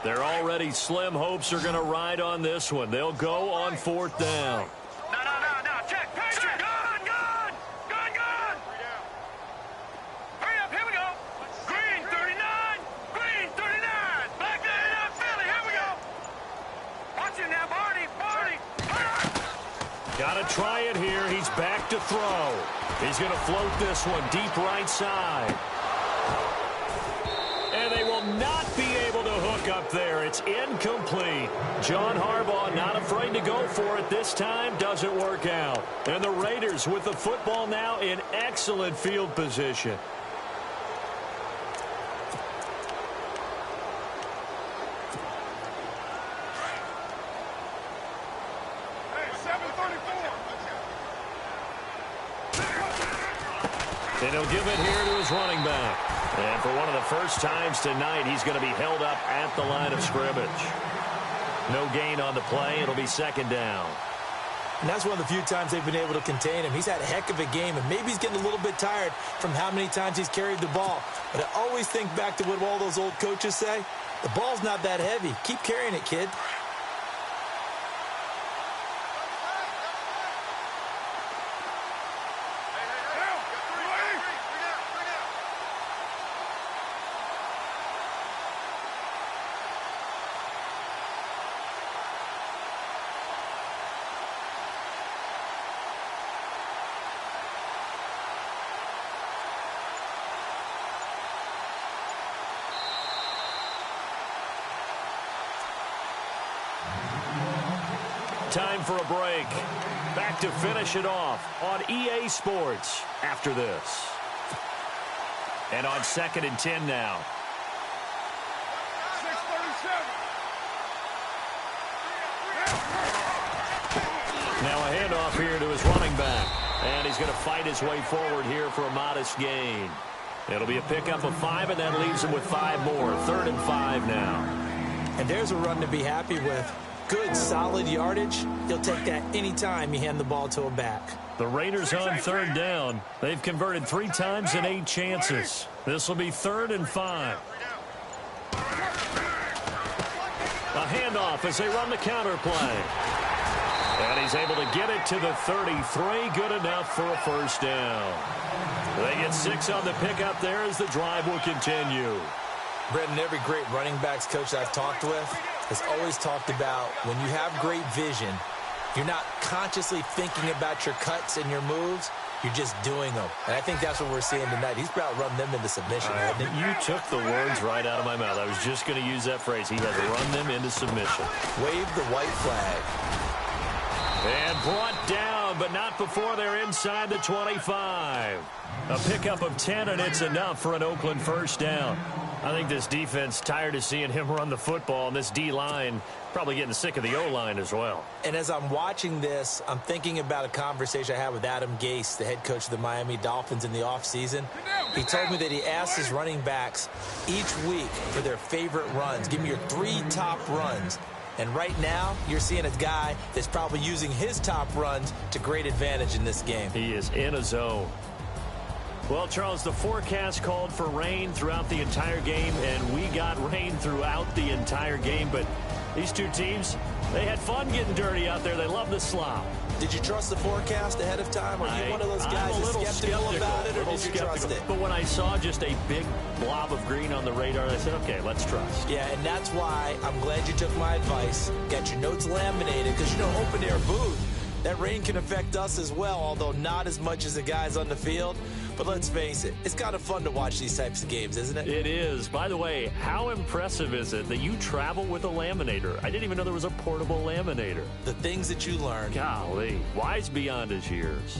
Speaker 8: Their already slim hopes are going to ride on this one. They'll go on 4th down.
Speaker 9: No. Check. Patriot. Good. Hurry up. Here we go. Green 39. Back there up, Philly. Here we go. Watch it now, Barney.
Speaker 8: Got to try it here. He's back to throw. He's going to float this one deep right side. And they will not be able to hook up there. It's incomplete. John Harbaugh not afraid to go for it this time. Doesn't work out. And the Raiders with the football now in excellent field position. And he'll give it here to his running back. And for one of the first times tonight, he's going to be held up at the line of scrimmage. No gain on the play. It'll be 2nd down. And that's one of the few times they've been able to contain him. He's had a heck of a game, and maybe he's getting a little bit tired from how many times he's carried the ball. But I always think back to what all those old coaches say. The ball's not that heavy. Keep carrying it, kid. Time for a break. Back to finish it off on EA Sports after this. And on 2nd and 10 now. 6:37. Now a handoff here to his running back. And he's going to fight his way forward here for a modest gain. It'll be a pickup of 5, and that leaves him with 5 more. 3rd and 5 now. And there's a run to be happy with. Good, solid yardage. He'll take that anytime you hand the ball to him back. The Raiders on 3rd down. They've converted 3 times in 8 chances. This will be 3rd and 5. A handoff as they run the counter play. And he's able to get it to the 33. Good enough for a 1st down. They get 6 on the pickup there as the drive will continue. Brendan, every great running backs coach I've talked with has always talked about when you have great vision, you're not consciously thinking about your cuts and your moves. You're just doing them. And I think that's what we're seeing tonight. He's about run them into submission. You took the words right out of my mouth. I was just going to use that phrase. He has run them into submission. Wave the white flag. And brought down, but not before they're inside the 25. A pickup of 10, and it's enough for an Oakland 1st down. I think this defense tired of seeing him run the football, and this D-line probably getting sick of the O-line as well. And as I'm watching this, I'm thinking about a conversation I had with Adam Gase, the head coach of the Miami Dolphins in the offseason. He told me that he asked his running backs each week for their favorite runs. Give me your 3 top runs. And right now, you're seeing a guy that's probably using his top runs to great advantage in this game. He is in a zone. Well, Charles, the forecast called for rain throughout the entire game, and we got rain throughout the entire game. But these two teams, they had fun getting dirty out there. They love the slop. Did you trust the forecast ahead of time? Are you one of those guys that's skeptical about it, or did you trust it? But when I saw just a big blob of green on the radar, I said, okay, let's trust. Yeah, and that's why I'm glad you took my advice. Got your notes laminated, because, you know, open-air booth,
Speaker 10: That rain can affect us as well, although not as much as the guys on the field. But let's face it, it's kind of fun to watch these types of games, isn't it?
Speaker 8: It is. By the way, how impressive is it that you travel with a laminator? I didn't even know there was a portable laminator.
Speaker 10: The things that you learn.
Speaker 8: Golly, wise beyond his years.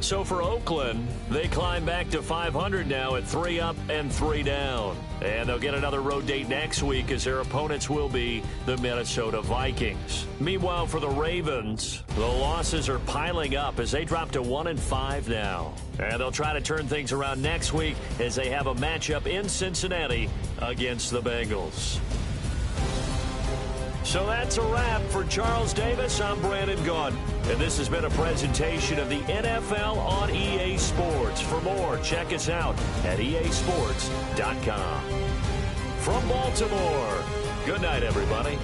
Speaker 8: So for Oakland, they climb back to 500 now at 3 up and 3 down. And they'll get another road date next week as their opponents will be the Minnesota Vikings. Meanwhile, for the Ravens, the losses are piling up as they drop to 1-5 now. And they'll try to turn things around next week as they have a matchup in Cincinnati against the Bengals. So that's a wrap. For Charles Davis, I'm Brandon Gaudin. And this has been a presentation of the NFL on EA Sports. For more, check us out at easports.com. From Baltimore, good night, everybody.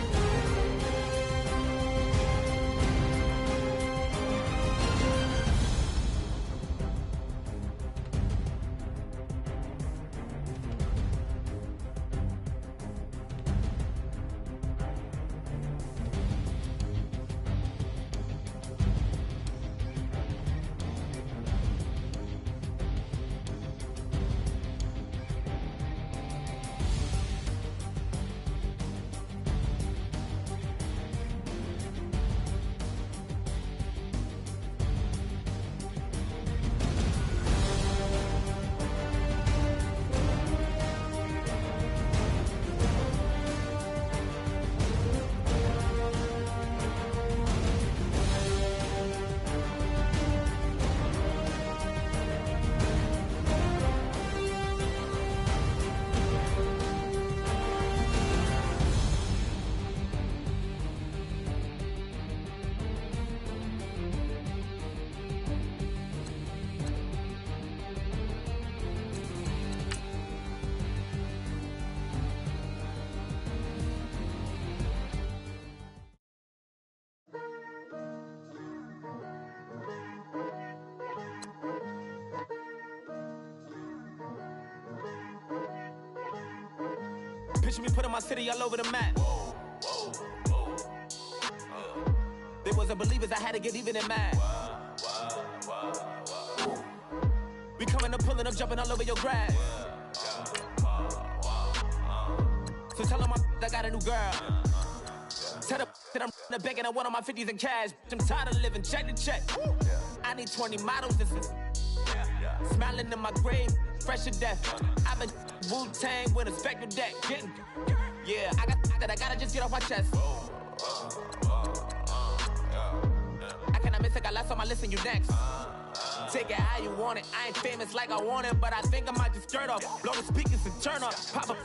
Speaker 11: Picture me putting my city all over the map. They wasn't believers, I had to get even in mad. We coming up, pulling up, jumping all over your grass. So tell them I got a new girl. Tell them that I'm the bank and I want all my 50s in cash. I'm tired of living check to check. I need 20 models, this is smiling in my grave, fresh to death. I've been Wu-Tang with a spectral deck. Yeah, I gotta just get off my chest. I cannot miss it, got last on my list and you next. Take it how you want it. I ain't famous like I want it, but I think I might just skirt off. Blow the speakers and turn up. Pop up.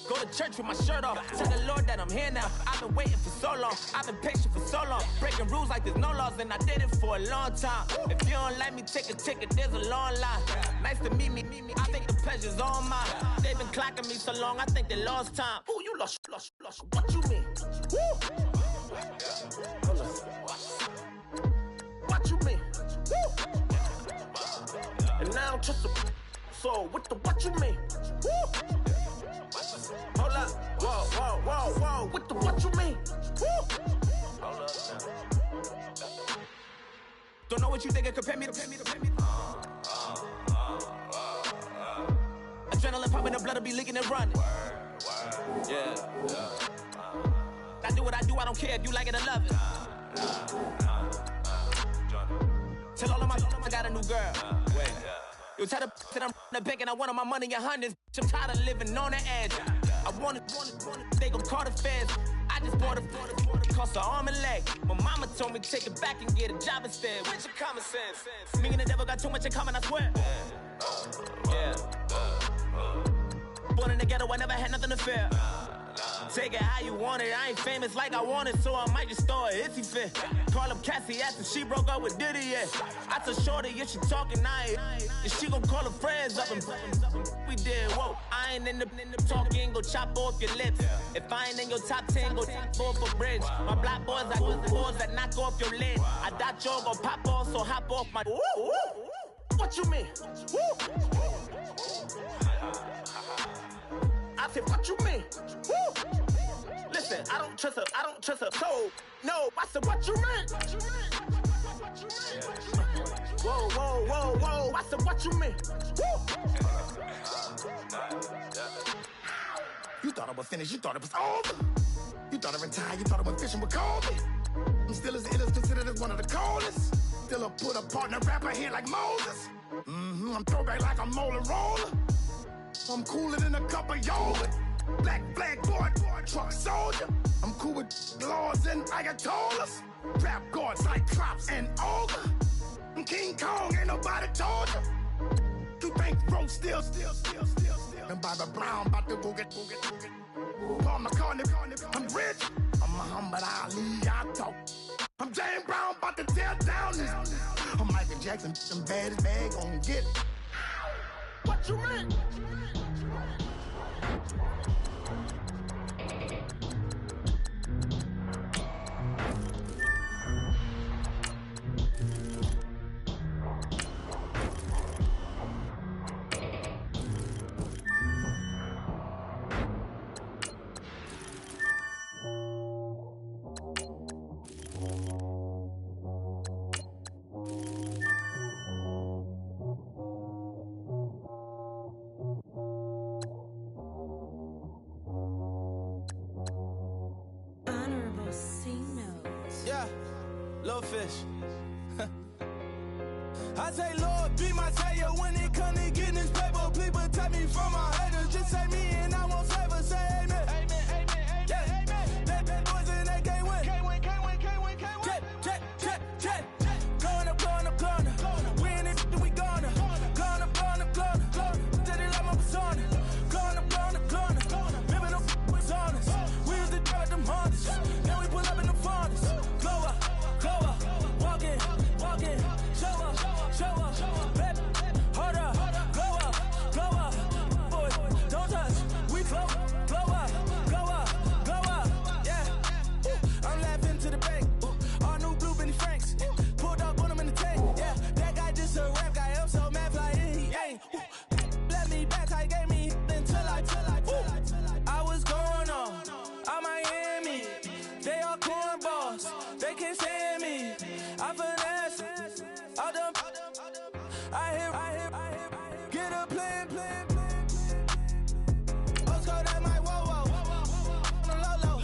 Speaker 11: Go to church with my shirt off. Tell the Lord that I'm here now. I've been waiting for so long. I've been patient for so long. Breaking rules like there's no laws, and I did it for a long time. If you don't like me, take a ticket. There's a long line. Nice to meet me. I think the pleasure's all mine. They've been clocking me so long, I think they lost time. Ooh, you lost. What you mean? Woo! What you mean? Woo! And now I'm just a so what you mean? Woo! Hold up, whoa, what you mean? Woo! Hold up now. Don't know what you think, compare me to. Adrenaline popping, the blood will be leaking and running. Yeah. I do what I do, I don't care if you like it or love it. Tell all of my I got a new girl. Wait. You tell the that I'm the bank and I want all my money in hundreds. I'm tired of living on the edge. I want it, they gon' call the feds. I just bought a cost an arm and leg. My mama told me take it back and get a job instead. Where's your common sense? Me and the devil got too much in common, I swear. Yeah. Born in the ghetto, I never had nothing to fear. Take it how you want it. I ain't famous like I want it, so I might just throw it if he fit. Call up Cassie after she broke up with Diddy, yeah. I told Shorty if she talking, and she gon' call her friends up and we did, whoa. I ain't in the talking, go chop off your lips. If I ain't in your top 10, go top 4 for bridge. My black boys, I got boys that knock off your lid. I thought y'all gon' pop off, so hop off my. What you mean? I said, what you mean? Woo! Listen, I don't
Speaker 12: trust a soul. No, I said, what you mean? Whoa, whoa, whoa, whoa. I said, what you mean? Woo! You thought I was finished, you thought it was over. You thought I retired, you thought I went fishing with Kobe. I'm still as ill as considered as one of the coldest. Still a put a partner rapper here like Moses. I'm throwback like a molar roller. I'm cooler than a cup of yogurt. Black flag boy, truck soldier. I'm cool with laws and Ayatollahs. Rap gods, Cyclops and Ogre. I'm King Kong, ain't nobody told you. You think bro still. And Bobby Brown about to go get. Paul McCartney, I'm rich. I'm Muhammad Ali, I talk. I'm James Brown, about to tear down this. I'm Michael Jackson, them bad as bad, gon' get it. What you mean?
Speaker 5: Fish. I say, Lord, be my savior when it come to getting this paper. Please protect me from my haters. Just say me and I won't save us. Say amen. Amen, amen, amen, yeah. Amen. That boys and they can't win. Can't win. Check. Going up. We in it, we gonna. Going up. Did it like my persona. Going up. Remember no was honest. We used to drive them Hondas. Now we pull up in the Fondas. Glow up. Walking, show up, baby, hold up, glow up, boy, don't touch, we flow up, yeah, I'm laughing to the bank, all new blue Benny Franks, pulled up on him in the tank, yeah, that guy just a rap guy, I'm so mad fly in, he ain't, let me back, I gave me until I was going on Miami, they all cornballs, they can't stand me, I finesse, all them, I hear, get a plan. Let's go that my whoa, on the low,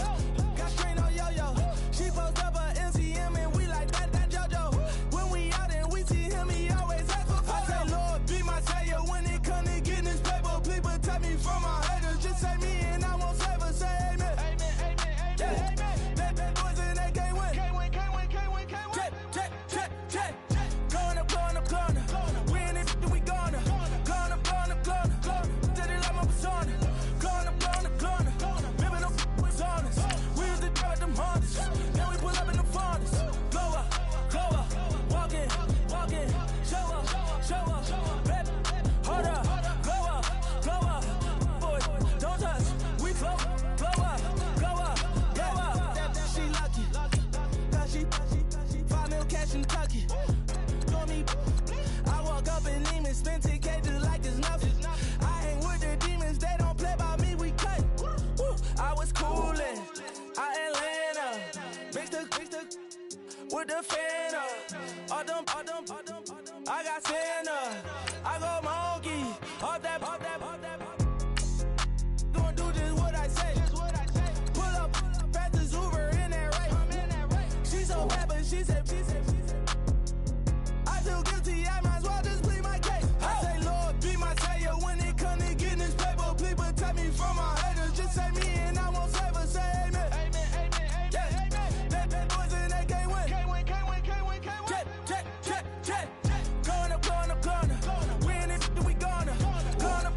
Speaker 5: got screen on yo-yo, she post up a MCM and we like that JoJo, when we out and we see him, he always has a photo. I say, Lord, be my savior when it come to getting this paper, please protect me from my haters, just say me and I won't save us, say amen. Yeah. That boys and they can't win. Check. Going up. We in it, we gonna. Going up. Did it like my persona. Going up. Remember no was honest. We used to drive them Hondas. Now we pull up in the Fondas. Glow up. Walking. Show up. Baby, hold up. Glow up. Boy, don't touch. We flow up. She lucky. Cause she 5 mil cash in Kentucky. Told me I walk up in demons, spend 10K just like it's nothing. I hang with the demons, they don't play by me, we cut. I was coolin', Atlanta, mixed with the Fanta. All them, I got Santa, I go monkey, all that. Gonna do just what I say. Pull up, fast as Uber in that race. She so bad, but she said. I feel guilty, I might as well just plead my case. I say, Lord, be my savior when it come to getting this paper. Please protect me from my haters. Just say me and I won't save us. Say amen. Yeah. That boys and they can't win. Check. Going up. We in it, we gonna. Going up.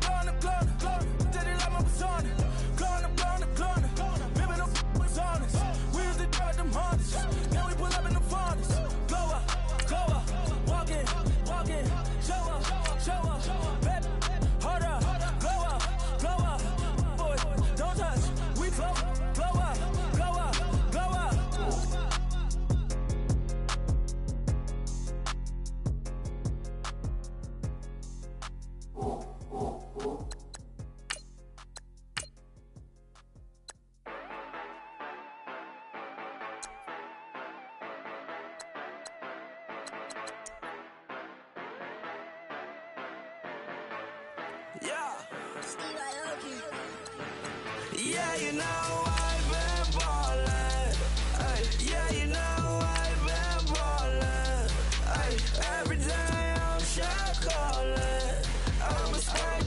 Speaker 5: Did it like my persona. Going up. Remember no was honest. We used to drive them Hondas. Now we pull up in the Fondas. you know I've been ballin'. Ay, yeah, you know I've been ballin'. Ay, every day I'm shot callin'. I'm a straight,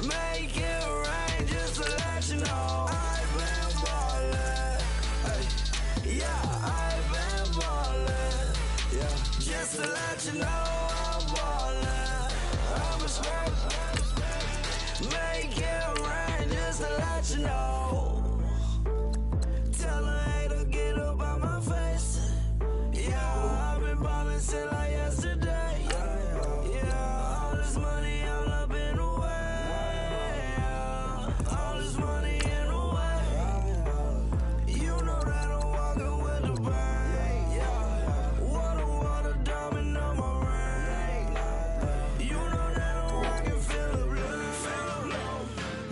Speaker 5: make it rain just to let you know I've been ballin'. Ay, yeah, I've been ballin'. Yeah, just to let you know I'm ballin'. I'm a straight, make it rain just to let you know. Tell a hater get up out my face. Yeah, I've been ballin' since like yesterday. Yeah, all this money all up in the way. Yeah, all this money in the way. You know that I'm walking with the bank. Yeah, water, diamond on my ring. You know that I can feel the blood.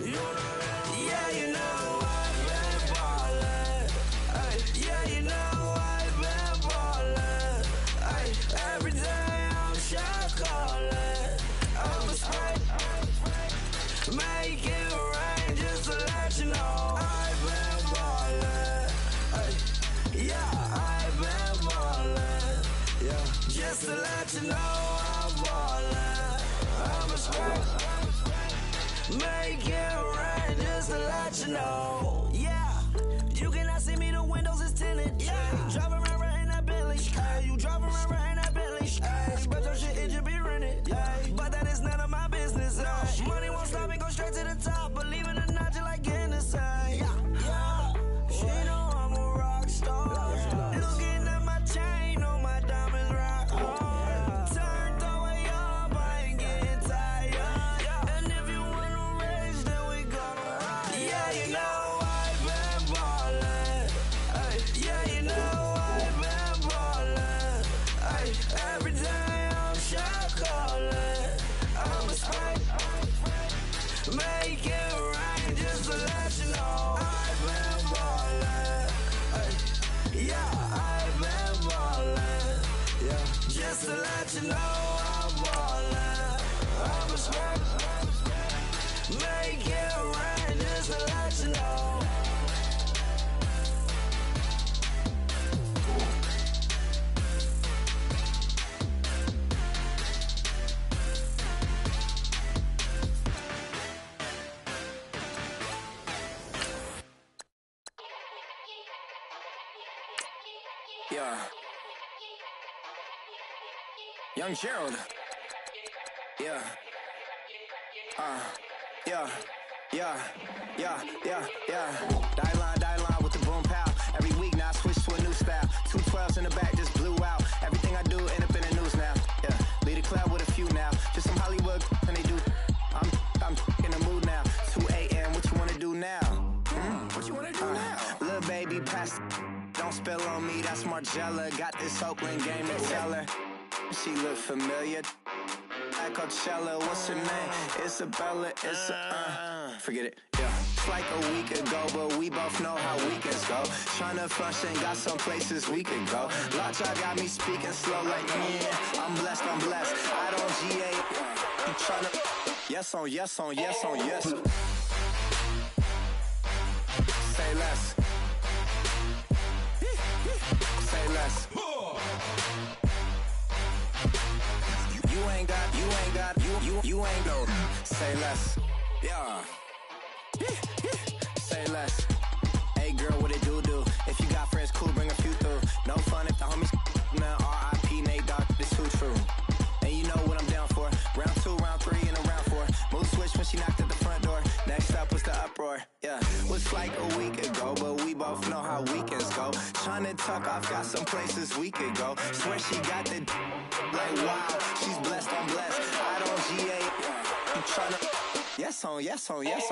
Speaker 5: You know that, yeah, you know I've been ballin'. Ay, yeah, you know I've been ballin'. Ay, every day I'm shot callin'. I'm a straight, make it rain just to let you know I've been ballin'. Ay, yeah, I've been ballin'. Yeah, just to let you know I'm ballin'. I'm a straight, make it rain just to let you know. Yeah, you cannot see me, the windows is tinted. Yeah, driving around right in that Bentley. Hey, you driving around right in that Bentley. Hey, but your shit, it just be rented. Yeah, but that is none of my business. Hey, money won't stop me, go straight to the top. Believe it or not, you like getting the same. Yeah, she know I'm a rock star. Looking at my chain, on my diamonds rock hard. Turned the way up, I ain't getting tired. And if you wanna race, then we gonna ride. Yeah, you know I've been ballin'. Ay, yeah, you know I've been ballin'. Ay, every day I'm shot callin'. I'm a straight, make it rain just to let you know I've been ballin'. Ay, yeah, I've been ballin'. Yeah, just to let you know I'm ballin'. I'm a straight, make it rain just to let you know.
Speaker 1: Yeah. Young Gerald. Yeah. Yeah. Die line with the boom pow. Every week now I switch to a new style. 212s in the back just blew out. Everything I do end up in the news now. Yeah. Lead a club with a few now. Just some Hollywood and they do. I'm in the mood now. 2 a.m. What you wanna do now? What you wanna do now? Little baby pass. Don't spill on me, that's Margella. Got this Oakland game to tell her. She look familiar. At Coachella, what's her name? Isabella, forget it, yeah. It's like a week ago, but we both know how weekends go. Tryna function, got some places we could go. Lot y'all got me speaking slow like, yeah, I'm blessed. I don't GA, I'm tryna, yes on yes. Say less. Say less. You ain't no. Say less. Yeah. Say less. Hey girl, what it do? If you got friends, cool, bring a few through. No fun if the homies man. R.I.P. Nate Dogg, this too true. And you know what I'm down for. Round 2, round 3, and a round 4. Mood switch when she knocked at the front door. Next up was the uproar. Yeah, was like a week ago, but we both know how weekends go. Tryna tuck off, got some places we could go. Swear she got the like wow, she's blessed, I'm blessed. I don't GA. I'm tryna yes on yes.